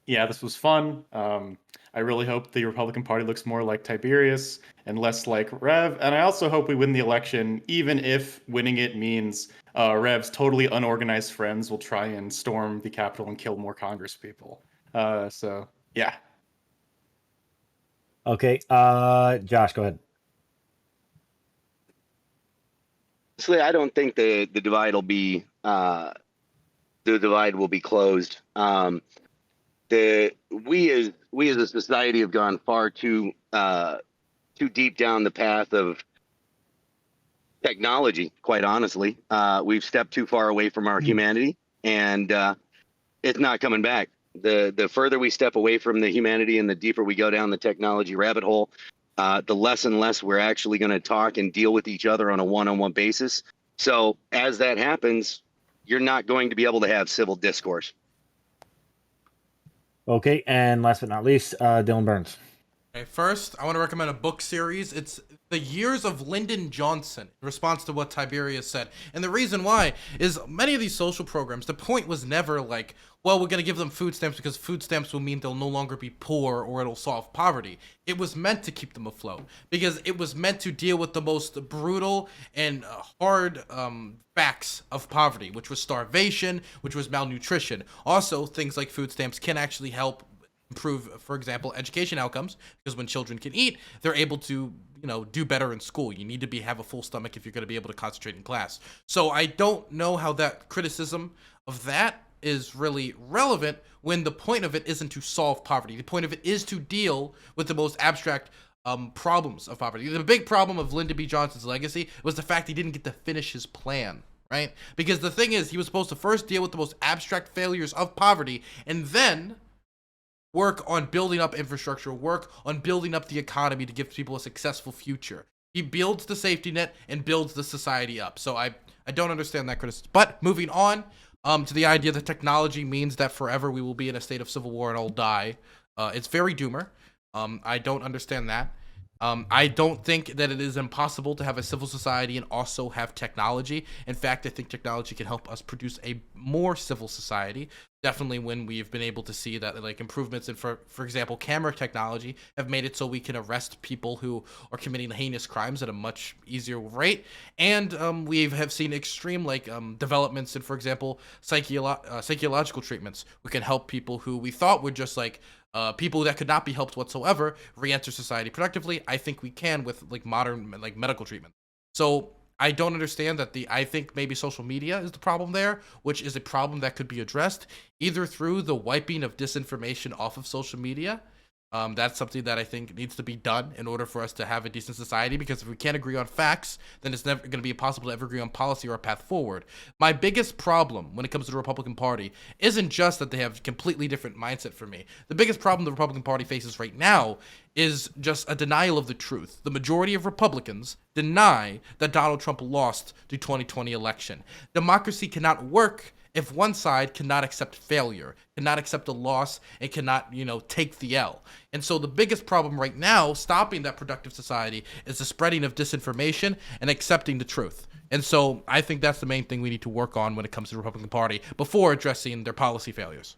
Yeah, this was fun. I really hope the Republican Party looks more like Tiberius and less like Rev. And I also hope we win the election, even if winning it means Rev's totally unorganized friends will try and storm the Capitol and kill more Congress people. So, yeah. Okay. Josh, go ahead. Honestly, I don't think the divide will be closed. We as a society have gone far too deep down the path of technology. Quite honestly, we've stepped too far away from our humanity, and it's not coming back. The further we step away from the humanity and the deeper we go down the technology rabbit hole, the less and less we're actually going to talk and deal with each other on a one-on-one basis. So as that happens, you're not going to be able to have civil discourse. Okay, and last but not least, Dylan Burns. Okay, first, I want to recommend a book series. It's The Years of Lyndon Johnson, in response to what Tiberius said. And the reason why is many of these social programs, the point was never like, well, we're going to give them food stamps because food stamps will mean they'll no longer be poor or it'll solve poverty. It was meant to keep them afloat because it was meant to deal with the most brutal and hard facts of poverty, which was starvation, which was malnutrition. Also, things like food stamps can actually help improve, for example, education outcomes, because when children can eat, they're able to, do better in school. You need to have a full stomach if you're going to be able to concentrate in class. So I don't know how that criticism of that is really relevant when the point of it isn't to solve poverty. The point of it is to deal with the most abstract problems of poverty. The big problem of Lyndon B. Johnson's legacy was the fact he didn't get to finish his plan, right? Because the thing is, he was supposed to first deal with the most abstract failures of poverty and then work on building up infrastructure, work on building up the economy to give people a successful future. He builds the safety net and builds the society up. So I don't understand that criticism. But moving on to the idea that technology means that forever we will be in a state of civil war and all die. It's very doomer. I don't understand that. I don't think that it is impossible to have a civil society and also have technology. In fact, I think technology can help us produce a more civil society. Definitely when we've been able to see that like improvements in, for example, camera technology have made it so we can arrest people who are committing heinous crimes at a much easier rate. And we have seen extreme developments in, for example, psychological treatments. We can help people who we thought were just people that could not be helped whatsoever re-enter society productively. I think we can with modern medical treatment. So I don't understand that I think maybe social media is the problem there, which is a problem that could be addressed either through the wiping of disinformation off of social media. That's something that I think needs to be done in order for us to have a decent society, because if we can't agree on facts, then it's never going to be possible to ever agree on policy or a path forward. My biggest problem when it comes to the Republican Party isn't just that they have a completely different mindset from me. The biggest problem the Republican Party faces right now is just a denial of the truth. The majority of Republicans deny that Donald Trump lost the 2020 election. Democracy cannot work if one side cannot accept failure, cannot accept a loss, and cannot, take the L. And so the biggest problem right now, stopping that productive society, is the spreading of disinformation and accepting the truth. And so I think that's the main thing we need to work on when it comes to the Republican Party before addressing their policy failures.